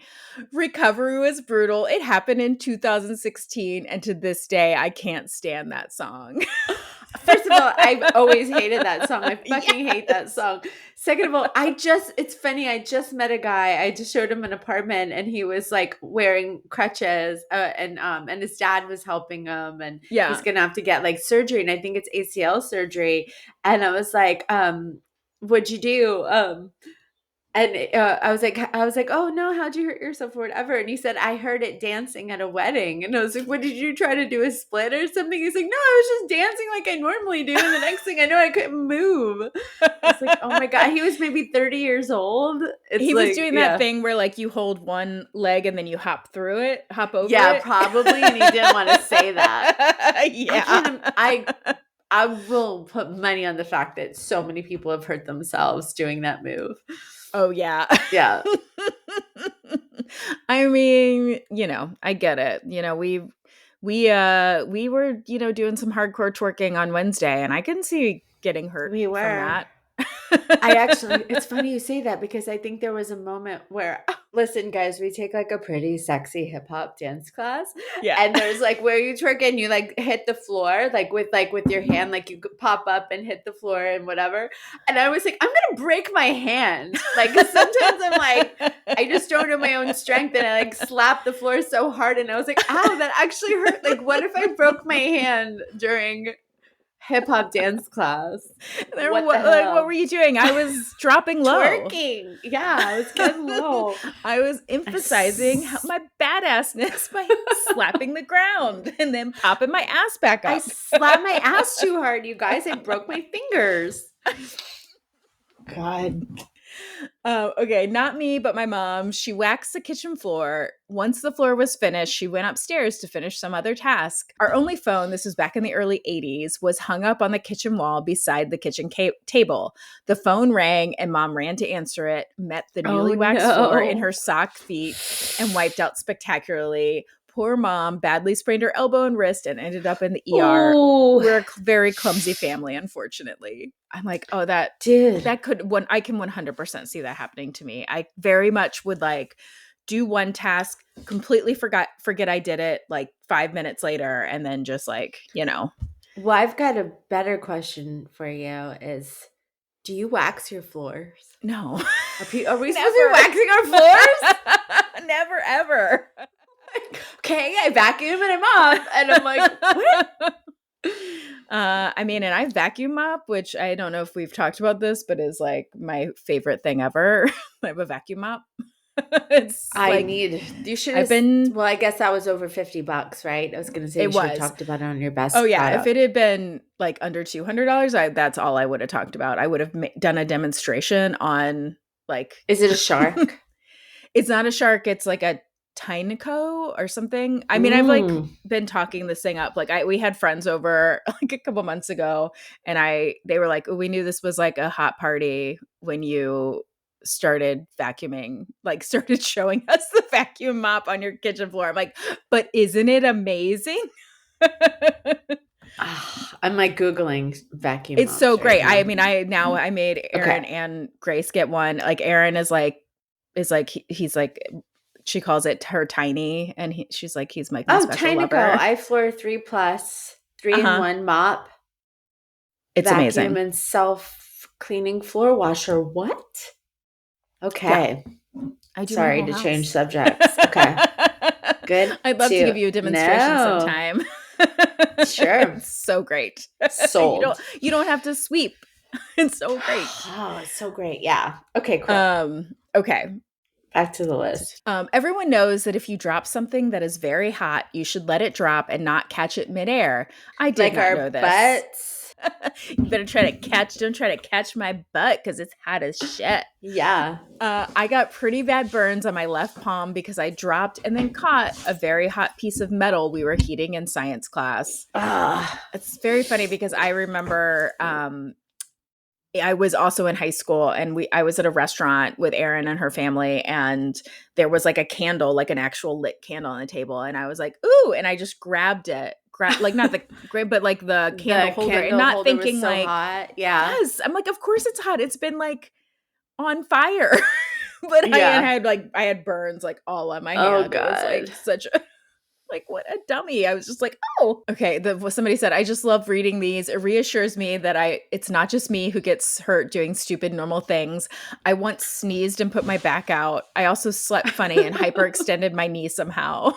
Recovery was brutal. It happened in 2016, and to this day, I can't stand that song. First of all, I've always hated that song. I fucking hate that song. Second of all, it's funny. I just met a guy. I just showed him an apartment and he was like wearing crutches and his dad was helping him and he's going to have to get like surgery. And I think it's ACL surgery. And I was like, what'd you do? And I was like, oh no, how'd you hurt yourself or whatever? And he said, I heard it dancing at a wedding. And I was like, what did you try to do, a split or something? He's like, no, I was just dancing like I normally do. And the next thing I know, I couldn't move. I was like, oh my God, he was maybe 30 years old. He was doing that thing where like you hold one leg and then you hop over it. Yeah, probably. And he didn't want to say that. Yeah. I will put money on the fact that so many people have hurt themselves doing that move. Oh yeah. Yeah. I mean, I get it. We were, doing some hardcore twerking on Wednesday, and I can see getting hurt We were. from that. It's funny you say that, because I think there was a moment where, listen, guys, we take like a pretty sexy hip hop dance class. Yeah. And there's like where you twerk and you like hit the floor, like with your hand, like you could pop up and hit the floor and whatever. And I was like, I'm going to break my hand. Like, 'cause sometimes I'm like, I just don't know my own strength, and I like slap the floor so hard. And I was like, ow, that actually hurt. Like, what if I broke my hand during hip hop dance class? What were you doing? I was dropping low. Twerking. Yeah, I was getting low. I was emphasizing my badassness by slapping the ground and then popping my ass back up. I slapped my ass too hard, you guys. I broke my fingers. God. Okay, not me, but my mom. She waxed the kitchen floor. Once the floor was finished, she went upstairs to finish some other task. Our only phone, this was back in the early 80s, was hung up on the kitchen wall beside the kitchen table. The phone rang and Mom ran to answer it, met the newly waxed floor in her socked feet, and wiped out spectacularly. Poor Mom badly sprained her elbow and wrist and ended up in the ER. Ooh. We're a very clumsy family, unfortunately. I'm like, oh, I can 100% see that happening to me. I very much would like do one task, completely forget I did it like 5 minutes later, and then just like, Well, I've got a better question for you is, do you wax your floors? No. Are we supposed to be waxing our floors? Never, ever. Okay, I vacuum and I'm off. And I'm like, what? I mean, and I vacuum mop, which I don't know if we've talked about this, but is like my favorite thing ever. I have a vacuum mop. You should have well, I guess that was over $50, right? I was going to say you should have talked about it on your best. Oh yeah. Product. If it had been like under $200, that's all I would have talked about. I would have done a demonstration on like, is it a shark? It's not a shark. It's like a Tyneco or something. I mean, I've like been talking this thing up. Like we had friends over like a couple months ago, and they were like, oh, we knew this was like a hot party when you started vacuuming, like started showing us the vacuum mop on your kitchen floor. I'm like, but isn't it amazing? I'm like Googling vacuum. It's so great. Right, I mean, I made Aaron and Grace get one. Like Aaron is like he's like, she calls it her tiny, and she's like, he's my special Tyneco lover. iFloor 3+, 3-in-1 mop. It's vacuum amazing. And self-cleaning floor washer. What? Okay. Yeah. Sorry to change subjects. Okay. Good. I'd love to give you a demonstration sometime. Sure. It's so great. Sold. You don't have to sweep. It's so great. Oh, it's so great. Yeah. Okay, cool. Okay. Back to the list. Everyone knows that if you drop something that is very hot, you should let it drop and not catch it midair. I did not know this. Butts. You better don't try to catch my butt because it's hot as shit. Yeah. I got pretty bad burns on my left palm because I dropped and then caught a very hot piece of metal we were heating in science class. It's very funny because I remember I was also in high school, and I was at a restaurant with Erin and her family, and there was like a candle, like an actual lit candle on the table. And I was like, ooh, and I just grabbed it. Like not the but like the candle holder, and not thinking was so like, hot. Yeah. Yes. I'm like, of course it's hot. It's been like on fire. But I had burns like all on my hand. Oh God. It was like such a like, what a dummy. I was just like, oh, okay. Somebody said, I just love reading these. It reassures me that it's not just me who gets hurt doing stupid normal things. I once sneezed and put my back out. I also slept funny and hyperextended my knee somehow.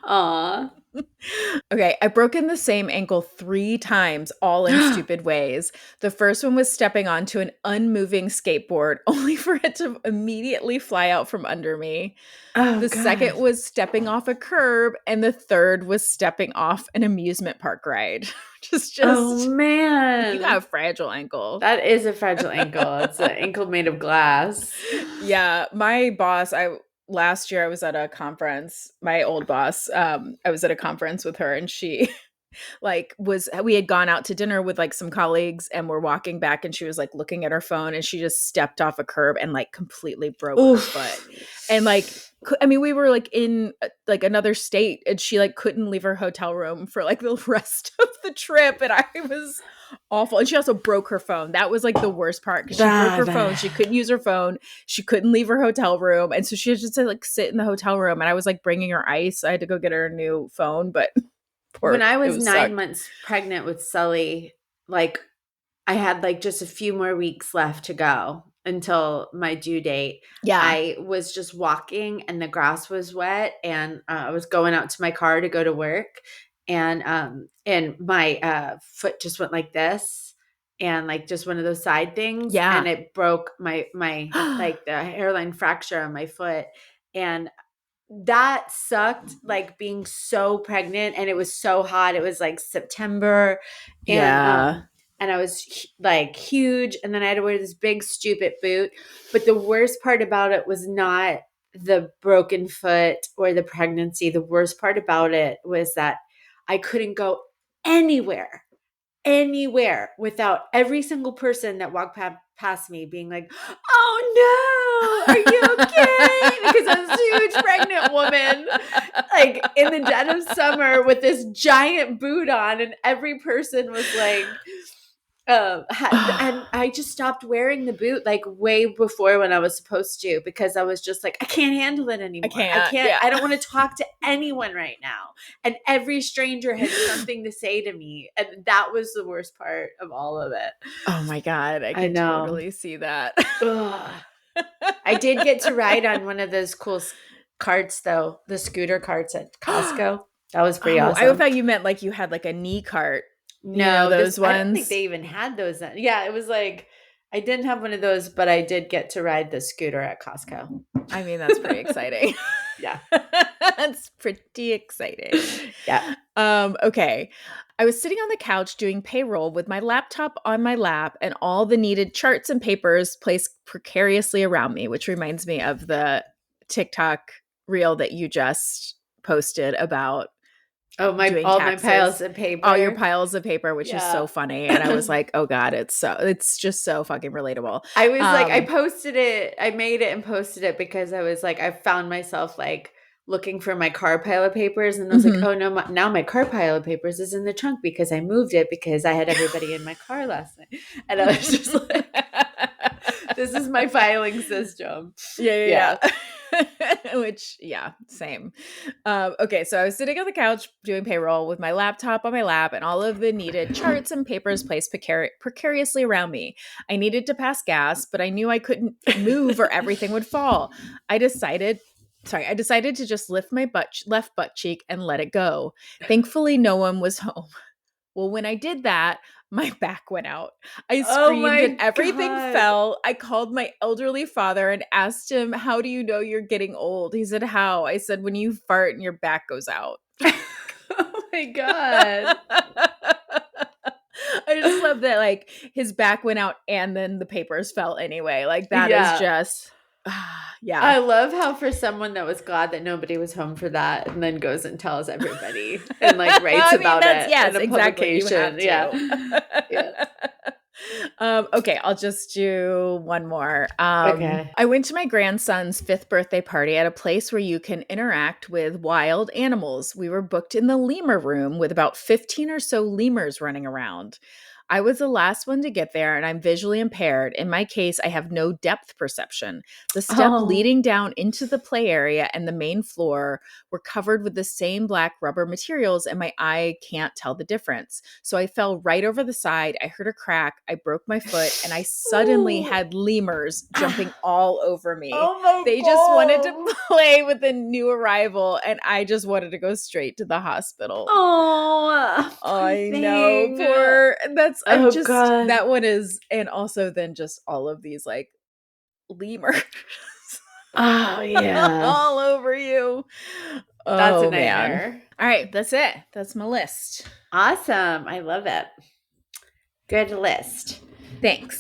Aw. Okay, I've broken the same ankle 3 times, all in stupid ways. The first one was stepping onto an unmoving skateboard, only for it to immediately fly out from under me. Oh, The second was stepping off a curb, and the third was stepping off an amusement park ride. just Oh man. you got a fragile ankle. That is a fragile ankle. It's an ankle made of glass. Yeah, my boss, last year I was at a conference, my old boss, I was at a conference with her, and she we had gone out to dinner with like some colleagues, and we're walking back, and she was like looking at her phone, and she just stepped off a curb and like completely broke her foot. And like we were like in like another state, and she like couldn't leave her hotel room for like the rest of the trip, and I was awful. And she also broke her phone. That was like the worst part, because she broke her phone. She couldn't use her phone. She couldn't leave her hotel room, and so she had just to like sit in the hotel room. And I was like bringing her ice. I had to go get her a new phone, but when I was 9 months pregnant with Sully, like I had like just a few more weeks left to go until my due date. Yeah, I was just walking, and the grass was wet, and I was going out to my car to go to work, and my foot just went like this, and like just one of those side things. Yeah. And it broke my like the hairline fracture on my foot. And that sucked, like being so pregnant, and it was so hot. It was like September. And, and I was like huge, and then I had to wear this big stupid boot. But the worst part about it was not the broken foot or the pregnancy. The worst part about it was that I couldn't go anywhere without every single person that walked past me being like, "Oh no, are you okay?" Because I was a huge pregnant woman, like in the dead of summer with this giant boot on, and every person was like, and I just stopped wearing the boot like way before when I was supposed to, because I was just like, I can't handle it anymore. I can't. Yeah. I don't want to talk to anyone right now. And every stranger had something to say to me, and that was the worst part of all of it. Oh my God, I can totally see that. I did get to ride on one of those cool carts, though, the scooter carts at Costco. That was pretty awesome. I thought you meant like you had like a knee cart. No, those ones. I don't think they even had those. Yeah, it was like I didn't have one of those, but I did get to ride the scooter at Costco. I mean, that's pretty exciting. Yeah. That's pretty exciting. Yeah. Okay. I was sitting on the couch doing payroll with my laptop on my lap and all the needed charts and papers placed precariously around me, which reminds me of the TikTok reel that you just posted about. Oh, my piles of paper. All your piles of paper, which is so funny. And I was like, oh God, it's just so fucking relatable. I was like, I posted it, I made it and posted it because I was like, I found myself like looking for my car pile of papers, and I was like, oh no, now my car pile of papers is in the trunk because I moved it because I had everybody in my car last night. And I was just like, this is my filing system. Yeah. Which, same. Okay, so I was sitting on the couch doing payroll with my laptop on my lap and all of the needed charts and papers placed precariously around me. I needed to pass gas, but I knew I couldn't move or everything would fall. I decided to just lift my left butt cheek and let it go. Thankfully, no one was home. Well, when I did that, my back went out. I screamed and everything fell. I called my elderly father and asked him, "How do you know you're getting old?" He said, "How?" I said, "When you fart and your back goes out." Oh my God. I just love that, like, his back went out and then the papers fell anyway. Like, that is just... yeah. I love how for someone that was glad that nobody was home for that and then goes and tells everybody and like writes about it in a publication. Yeah. Okay, I'll just do one more. Okay. I went to my grandson's 5th birthday party at a place where you can interact with wild animals. We were booked in the lemur room with about 15 or so lemurs running around. I was the last one to get there and I'm visually impaired. In my case, I have no depth perception. The step Oh. leading down into the play area and the main floor were covered with the same black rubber materials, and my eye can't tell the difference. So I fell right over the side. I heard a crack. I broke my foot, and I suddenly Ooh. had lemurs jumping all over me. Oh my They just wanted to play with the new arrival, and I just wanted to go straight to the hospital. Oh, I know. Poor. That's I'm Oh, just God. that one is, and also then just all of these like lemurs Oh yeah. all over you. That's Oh, a man. nightmare. All right, that's it. That's my list. Awesome. I love it. Good list. Thanks.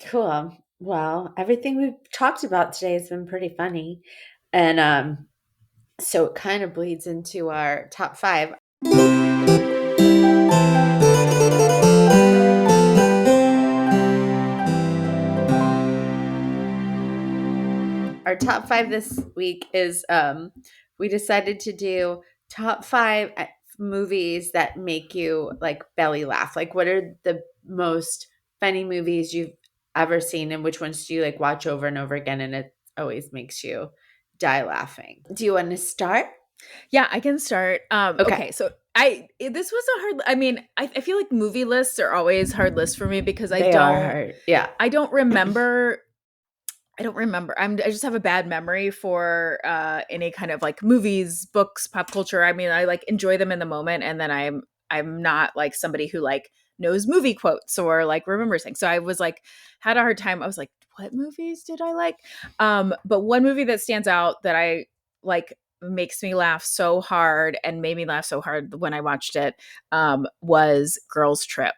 Cool. Well, everything we've talked about today has been pretty funny. And so it kind of bleeds into our top 5. Our top 5 this week is we decided to do top 5 movies that make you like belly laugh. Like, what are the most funny movies you've ever seen, and which ones do you like watch over and over again and it always makes you die laughing? Do you want to start? Yeah, I can start. Okay. Okay, so this was a hard. I mean, I feel like movie lists are always hard lists for me because I They don't. are hard. Yeah. I don't remember. I just have a bad memory for any kind of like movies, books, pop culture. I mean, I like enjoy them in the moment, and then I'm not like somebody who like knows movie quotes or like remembers things. So I was like had a hard time. I was like, what movies did I like? But one movie that stands out that I like makes me laugh so hard and made me laugh so hard when I watched it was Girls Trip.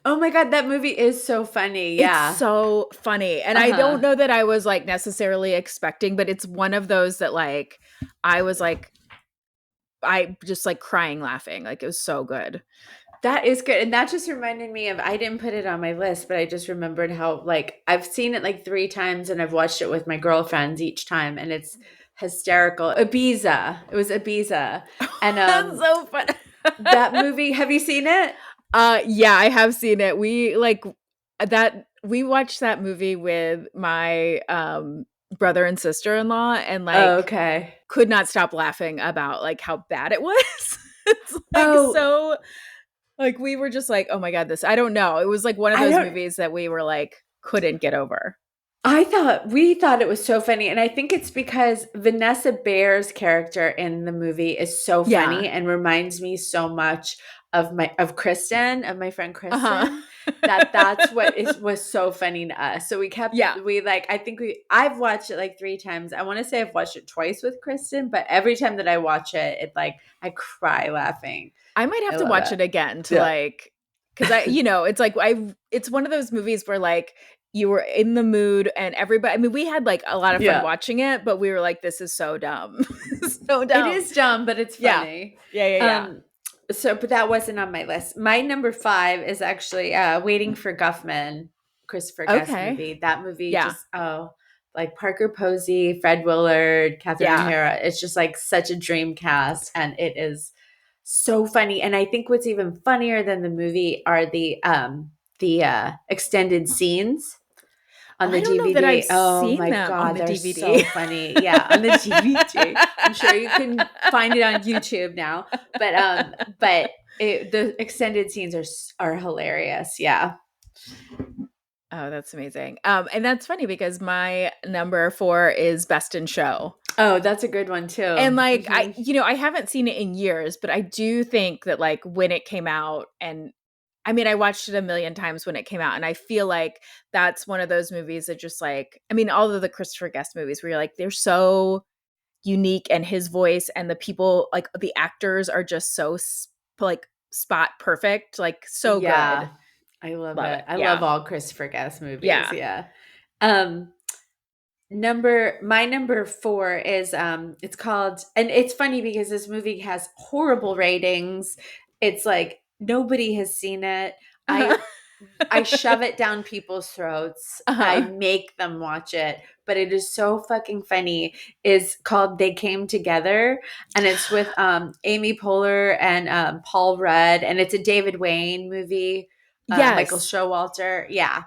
Oh my God, that movie is so funny. Yeah. It's so funny. And I don't know that I was like necessarily expecting, but it's one of those that like I was like I just like crying laughing. Like it was so good. That is good. And that just reminded me of, I didn't put it on my list, but I just remembered how like I've seen it like 3 times and I've watched it with my girlfriends each time, and it's hysterical. Ibiza. It was Ibiza. And That's so fun. that movie, have you seen it? Yeah, I have seen it. We watched that movie with my brother and sister-in-law and like Okay. could not stop laughing about like how bad it was. It's like Oh. so like we were just like, oh my God, this I don't know. It was like one of I those don't- movies that we were like couldn't get over. We thought it was so funny. And I think it's because Vanessa Bayer's character in the movie is so Yeah. funny and reminds me so much of Kristen, of my friend Kristen. Uh-huh. That's what was so funny to us. So Yeah. I've watched it like 3 times. I want to say I've watched it twice with Kristen, but every time that I watch it, it like I cry laughing. I might have I to love watch it. it again to Yeah. like because it's like it's one of those movies where like you were in the mood and everybody, I mean, we had like a lot of fun Yeah. watching it, but we were like, this is so dumb. So dumb. It is dumb, but it's Yeah. funny. Yeah. But that wasn't on my list. My number 5 is actually Waiting for Guffman, Christopher Guest Okay. movie. That movie Yeah. just like Parker Posey, Fred Willard, Catherine Yeah. O'Hara. It's just like such a dream cast, and it is so funny. And I think what's even funnier than the movie are the extended scenes on the I don't DVD. know that I've oh seen my them God, on the they're DVD. so funny. Yeah, on the DVD. I'm sure you can find it on YouTube now. But the extended scenes are hilarious. Yeah. Oh, that's amazing. And that's funny because my number 4 is Best in Show. Oh, that's a good one too. And like Mhm. I haven't seen it in years, but I do think that like when it came out, and I mean I watched it a million times when it came out, and I feel like that's one of those movies that just like, I mean all of the Christopher Guest movies where you're like they're so unique, and his voice and the people like the actors are just so like spot perfect, like so Yeah. good. I love Love it. it. I Yeah. love all Christopher Guest movies. Yeah. Yeah. My number 4 is it's called, and it's funny because this movie has horrible ratings. It's like nobody has seen it. I shove it down people's throats. Uh-huh. I make them watch it, but it is so fucking funny. Is called They Came Together, and it's with Amy Poehler and Paul Rudd, and it's a David Wayne movie. Michael Yes. Showalter, yeah,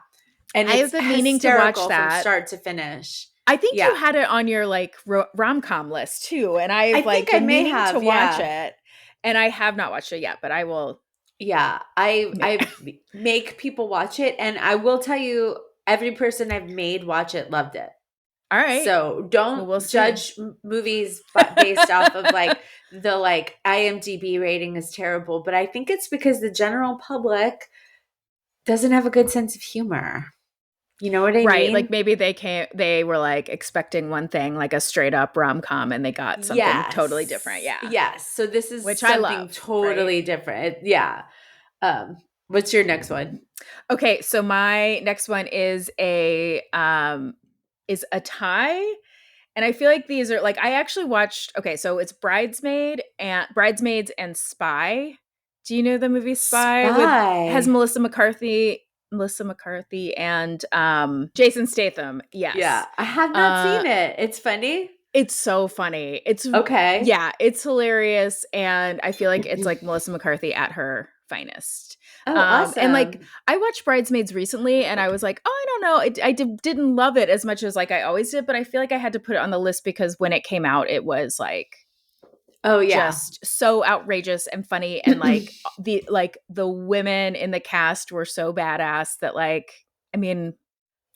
and I it's have been meaning to watch hysterical that. from start to finish. I think Yeah. you had it on your like rom-com list too, and I've think like I been may meaning have, to watch yeah. it, and I have not watched it yet, but I will. Yeah, I make people watch it, and I will tell you, every person I've made watch it loved it. All right. So don't Well, we'll see. judge movies based off of like the like IMDb rating is terrible, but I think it's because the general public doesn't have a good sense of humor. You know what I Right, mean? like maybe they were like expecting one thing, like a straight up rom-com, and they got something totally different. Yeah. Yes. So this is Which I something love, totally different. Yeah. What's your next one? Okay, so my next one is a tie. And I feel like these are like I actually watched. Okay, so it's Bridesmaids and Spy. Do you know the movie Spy? Has Melissa McCarthy and Jason Statham. Yes. Yeah, I have not seen it. It's funny. It's so funny. It's Okay. Yeah, it's hilarious, and I feel like it's like Melissa McCarthy at her finest. Oh, awesome. And like I watched Bridesmaids recently, and I was like, oh, I don't know, I didn't love it as much as like I always did, but I feel like I had to put it on the list because when it came out, it was like, oh yeah, just so outrageous and funny, and like the women in the cast were so badass that like, I mean,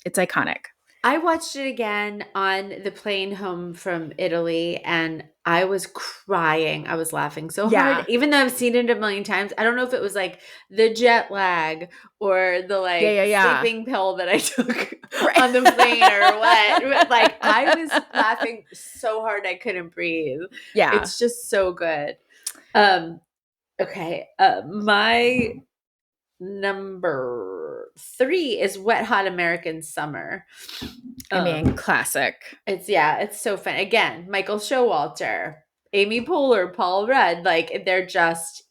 it's iconic. I watched it again on the plane home from Italy, and I was crying. I was laughing so hard, even though I've seen it a million times. I don't know if it was like the jet lag or the like sleeping pill that I took on the plane or what. Like I was laughing so hard I couldn't breathe. Yeah, it's just so good. Okay, my number 3 is Wet Hot American Summer. I mean, classic. It's so fun. Again, Michael Showalter, Amy Poehler, Paul Rudd, like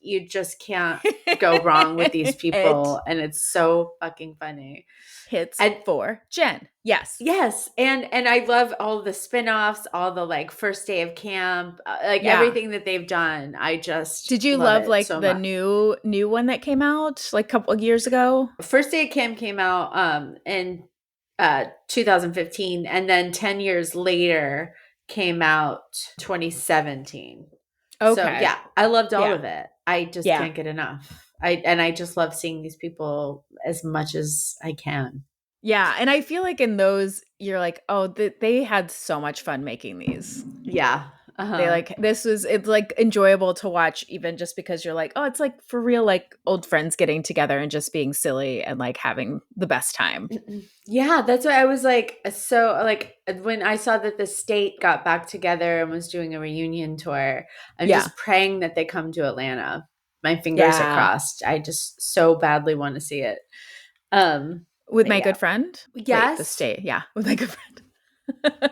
you just can't go wrong with these people, and it's so fucking funny. Hits for Jen. Yes. And I love all the spin-offs, all the like first day of camp, everything that they've done. I just Did you love like so the much. new one that came out like a couple of years ago? First day of camp came out in 2015, and then 10 years later came out 2017. Okay. So yeah, I loved all of it. I just can't get enough. I just love seeing these people as much as I can. Yeah, and I feel like in those you're like, oh, they had so much fun making these. Yeah. They like it's like enjoyable to watch, even just because you're like, oh, it's like for real, like old friends getting together and just being silly and like having the best time. Yeah, that's why I was like, so like when I saw that the state got back together and was doing a reunion tour, I'm just praying that they come to Atlanta. My fingers are crossed. I just so badly want to see it. With my good friend? Yes. Wait, the state. Yeah, with my good friend.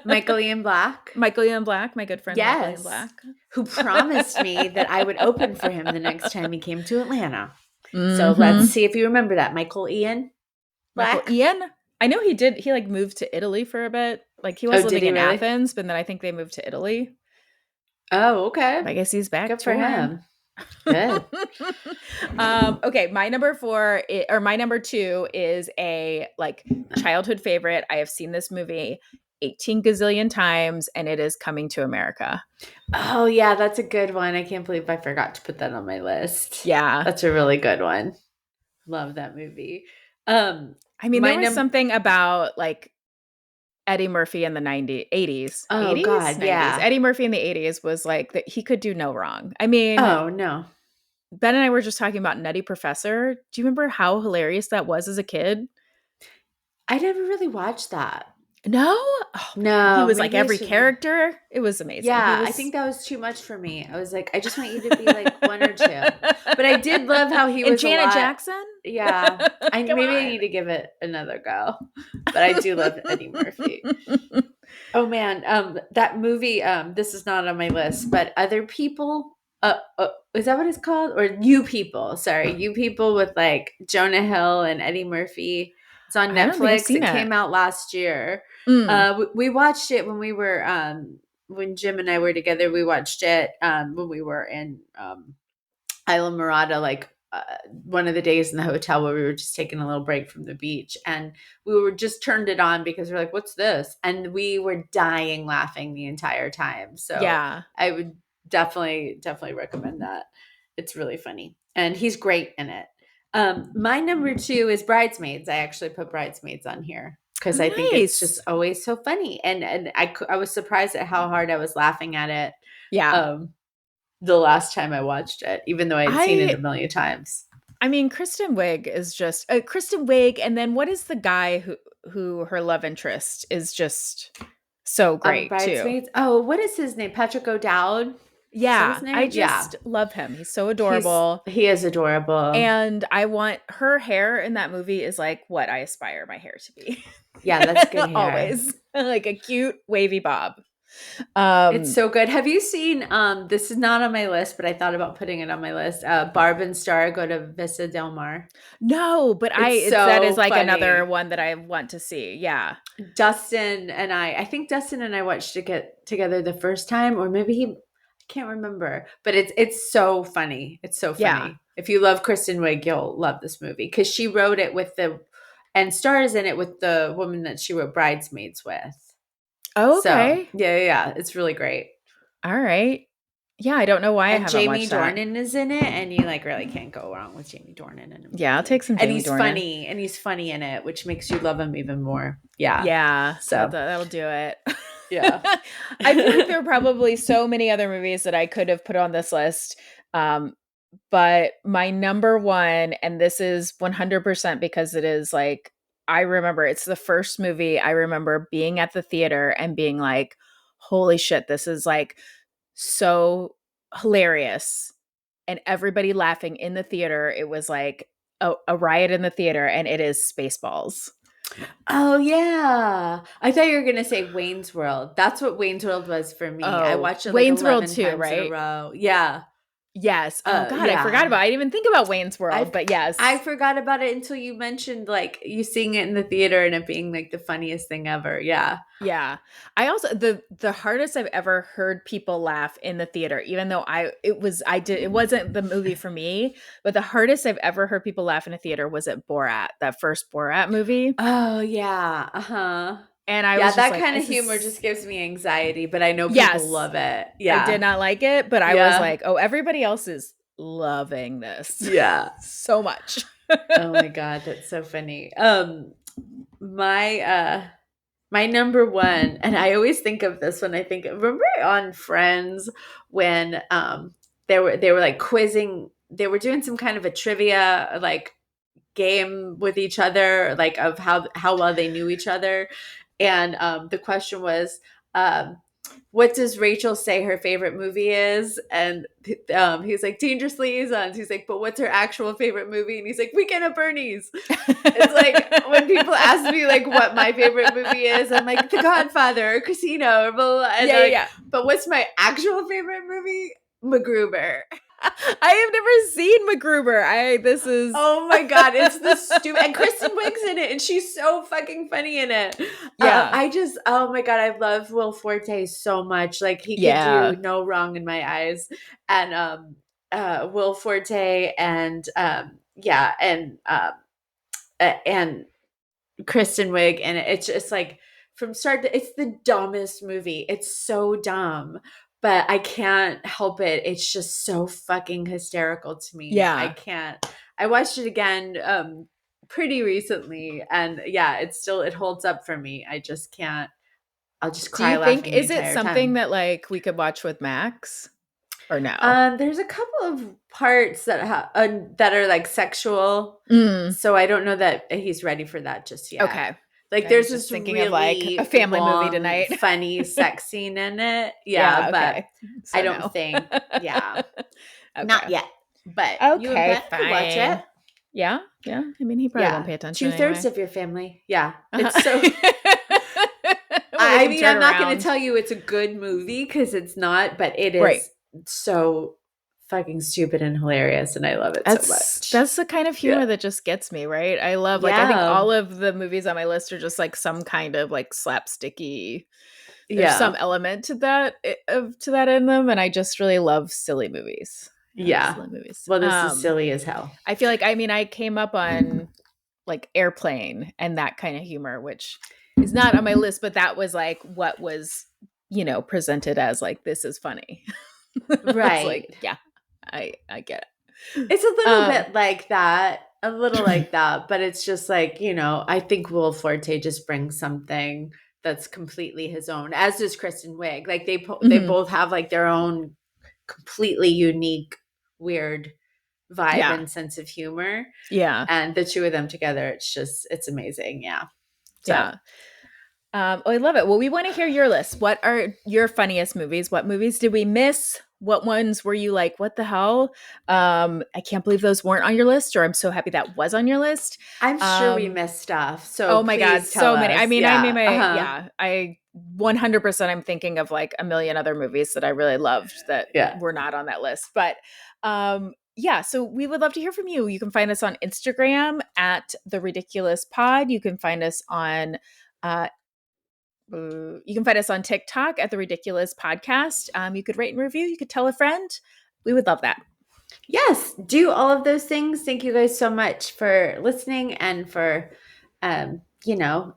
Michael Ian Black, my good friend. Michael Ian Black, who promised me that I would open for him the next time he came to Atlanta. So let's see if you remember that. Michael Ian Black. Michael Ian? I know he did. He like moved to Italy for a bit. Like he was living in Athens, but then I think they moved to Italy. Oh, okay. I guess he's back. Good for him. Good. Okay, my number 2 is a like childhood favorite. I have seen this movie 18 gazillion times, and it is Coming to America. Oh yeah, that's a good one. I can't believe I forgot to put that on my list. Yeah, that's a really good one. Love that movie. I mean, there was something about like Eddie Murphy in the 80s. Oh 80s? God, 90s. yeah. Eddie Murphy in the 80s was like that. He could do no wrong. I mean, oh no. Ben and I were just talking about Nutty Professor. Do you remember how hilarious that was as a kid? I never really watched that. No? Oh, no. He was like every character. It was amazing. Yeah, I think that was too much for me. I was like, I just want you to be like one or two. But I did love how he was and Janet Jackson? Yeah. I need to give it another go. But I do love Eddie Murphy. Oh man, that movie, this is not on my list, but Other People, is that what it's called? Or You People? Sorry, You People with like Jonah Hill and Eddie Murphy. It's on I don't think I've Netflix. seen It it. came out last year. We watched it when we were when Jim and I were together. We watched it when we were in Isla Morada, like one of the days in the hotel where we were just taking a little break from the beach, and we were just turned it on because we're like, "What's this?" And we were dying laughing the entire time. So Yeah. I would definitely recommend that. It's really funny, and he's great in it. My number 2 is Bridesmaids. I actually put Bridesmaids on here because I think it's Nice. just always so funny, and I was surprised at how hard I was laughing at it. Yeah. The last time I watched it, even though I had seen it I a million times. I mean, Kristen Wiig is just Kristen Wiig, and then what is the guy who her love interest is just so great too. Bridesmaids. Oh, what is his name? Patrick O'Dowd. Yeah, his name? I just love him. He's so adorable. He is adorable. And I want her hair in that movie is like what I aspire my hair to be. Yeah, that's good hair. Always. Like a cute wavy bob. It's so good. Have you seen this is not on my list, but I thought about putting it on my list. Barb and Star go to Vista Del Mar. No, but It's that so is like another funny. one that I want to see. Yeah. Dustin and I think Dustin and I watched it get together the first time, or maybe I can't remember, but it's so funny. It's so funny. Yeah. If you love Kristen Wiig, you'll love this movie because she wrote it and stars in it with the woman that she wrote Bridesmaids with. Oh, So, okay. yeah, it's really great. All right. Yeah, I don't know why I And haven't Jamie watched that. Dornan is in it, and you like really can't go wrong with Jamie Dornan in a movie. Yeah, I'll take some And Jamie he's Dornan. funny in it, which makes you love him even more. Yeah. Yeah, So- that'll do it. Yeah. I feel like there are probably so many other movies that I could have put on this list. But my number 1, and this is 100% because it is like, I remember it's the first movie I remember being at the theater and being like, holy shit, this is like so hilarious. And everybody laughing in the theater. It was like a riot in the theater, and it is Spaceballs. Oh yeah. I thought you were gonna say Wayne's World. That's what Wayne's World was for me. I Oh, watched it like Wayne's World 11 too, times in right? a row. Yeah. Yes. Oh God, yeah. I forgot about. I didn't even think about Wayne's World, I've- but yes, I forgot about it until you mentioned like you seeing it in the theater and it being like the funniest thing ever. Yeah. yeah. I also the hardest I've ever heard people laugh in the theater, even though it wasn't the movie for me, but the hardest I've ever heard people laugh in a theater was at Borat, that first Borat movie, Oh yeah. Uh-huh. and I Yeah, was just that like, kind of this humor is- just gives me anxiety, but I know people Yes. love it. Yeah. I did not like it, but I was Yeah. like, oh, everybody else is loving this Yeah. so much. Oh my god, that's so funny. My number 1, and I always think of this when I think remember on Friends when they were like quizzing, they were doing some kind of a trivia like game with each other, like of how well they knew each other, and the question was what does Rachel say her favorite movie is? And he's like, Dangerous Liaisons. He's like, but what's her actual favorite movie? And he's like, Weekend at Bernie's. It's like when people ask me like what my favorite movie is, I'm like, The Godfather or Casino or blah, blah, blah. And they're like, yeah. but what's my actual favorite movie? MacGruber. I have never seen MacGruber. This is Oh my god, it's the stupid. And Kristen Wiig's in it, and she's so fucking funny in it. Yeah. Oh my god, I love Will Forte so much. Like he Yeah. could do no wrong in my eyes. And Will Forte and and Kristen Wiig, and it's just like from start to it's the dumbest movie. It's so dumb. But I can't help it. It's just so fucking hysterical to me. Yeah. I can't. I watched it again pretty recently, and yeah, it holds up for me. I just can't. I'll just Do cry you laughing. think the is it entire something time. that like we could watch with Max or no? There's a couple of parts that are like sexual, so I don't know that he's ready for that just yet. Okay. Like I there's was just this thinking really of, like, a family movie long, tonight. funny sex scene in it. Yeah, but okay. So I don't no. think. Yeah. Okay. Not yet, but you and Okay, Beth could watch fine. it. Yeah. I mean, he probably Yeah. won't pay attention. 2/3 of your family. Yeah, anyway. it's so. I I mean, I'm not going to tell you it's a good movie because it's not, but it is Right. so fucking stupid and hilarious, and I love it so much. That's the kind of humor Yeah. that just gets me, right? I love like I think Yeah. all of the movies on my list are just like some kind of like slapsticky. There's Yeah. some element to that in them, and I just really love silly movies. I love Yeah. silly movies. Well, this is silly as hell. I feel like I came up on like Airplane and that kind of humor, which is not on my list, but that was like what was presented as like this is funny. It's Right. like, yeah, I get it. It's a little bit like that, but it's just like, I think Will Forte just brings something that's completely his own, as does Kristen Wiig. Like they both have like their own completely unique, weird vibe Yeah. and sense of humor. Yeah. And the two of them together, it's amazing. Yeah. So, Yeah. I love it. Well, we want to hear your list. What are your funniest movies? What movies did we miss? What ones were you like, what the hell? I can't believe those weren't on your list, or I'm so happy that was on your list. I'm sure we missed stuff. So oh my God, please so tell many. us. I mean, Yeah. I made my, Uh-huh. I 100% I'm thinking of like a million other movies that I really loved that Yeah. were not on that list. But yeah, so we would love to hear from you. You can find us on Instagram at The Ridiculous Pod. You can find us on TikTok at The Ridiculous Podcast. You could rate and review. You could tell a friend. We would love that. Yes, do all of those things. Thank you guys so much for listening and for,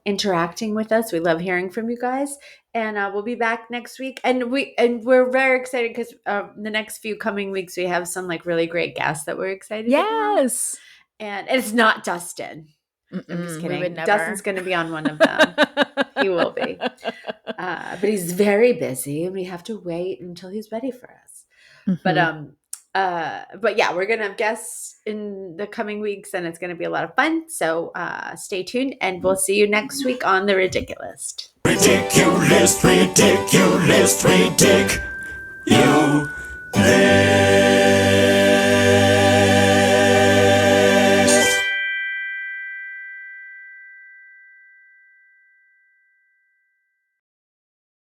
interacting with us. We love hearing from you guys, and we'll be back next week. And we're very excited because the next few coming weeks we have some like really great guests that we're excited. to have. Yes. And it's not Dustin. I'm just Mm-mm, we kidding. would never. Dustin's going to be on one of them. He will be. But he's very busy, and we have to wait until he's ready for us. Mhm. But yeah, we're gonna have guests in the coming weeks, and it's gonna be a lot of fun. So stay tuned, and we'll see you next week on The Ridiculous. Ridiculous, ridiculous, ridic. You live.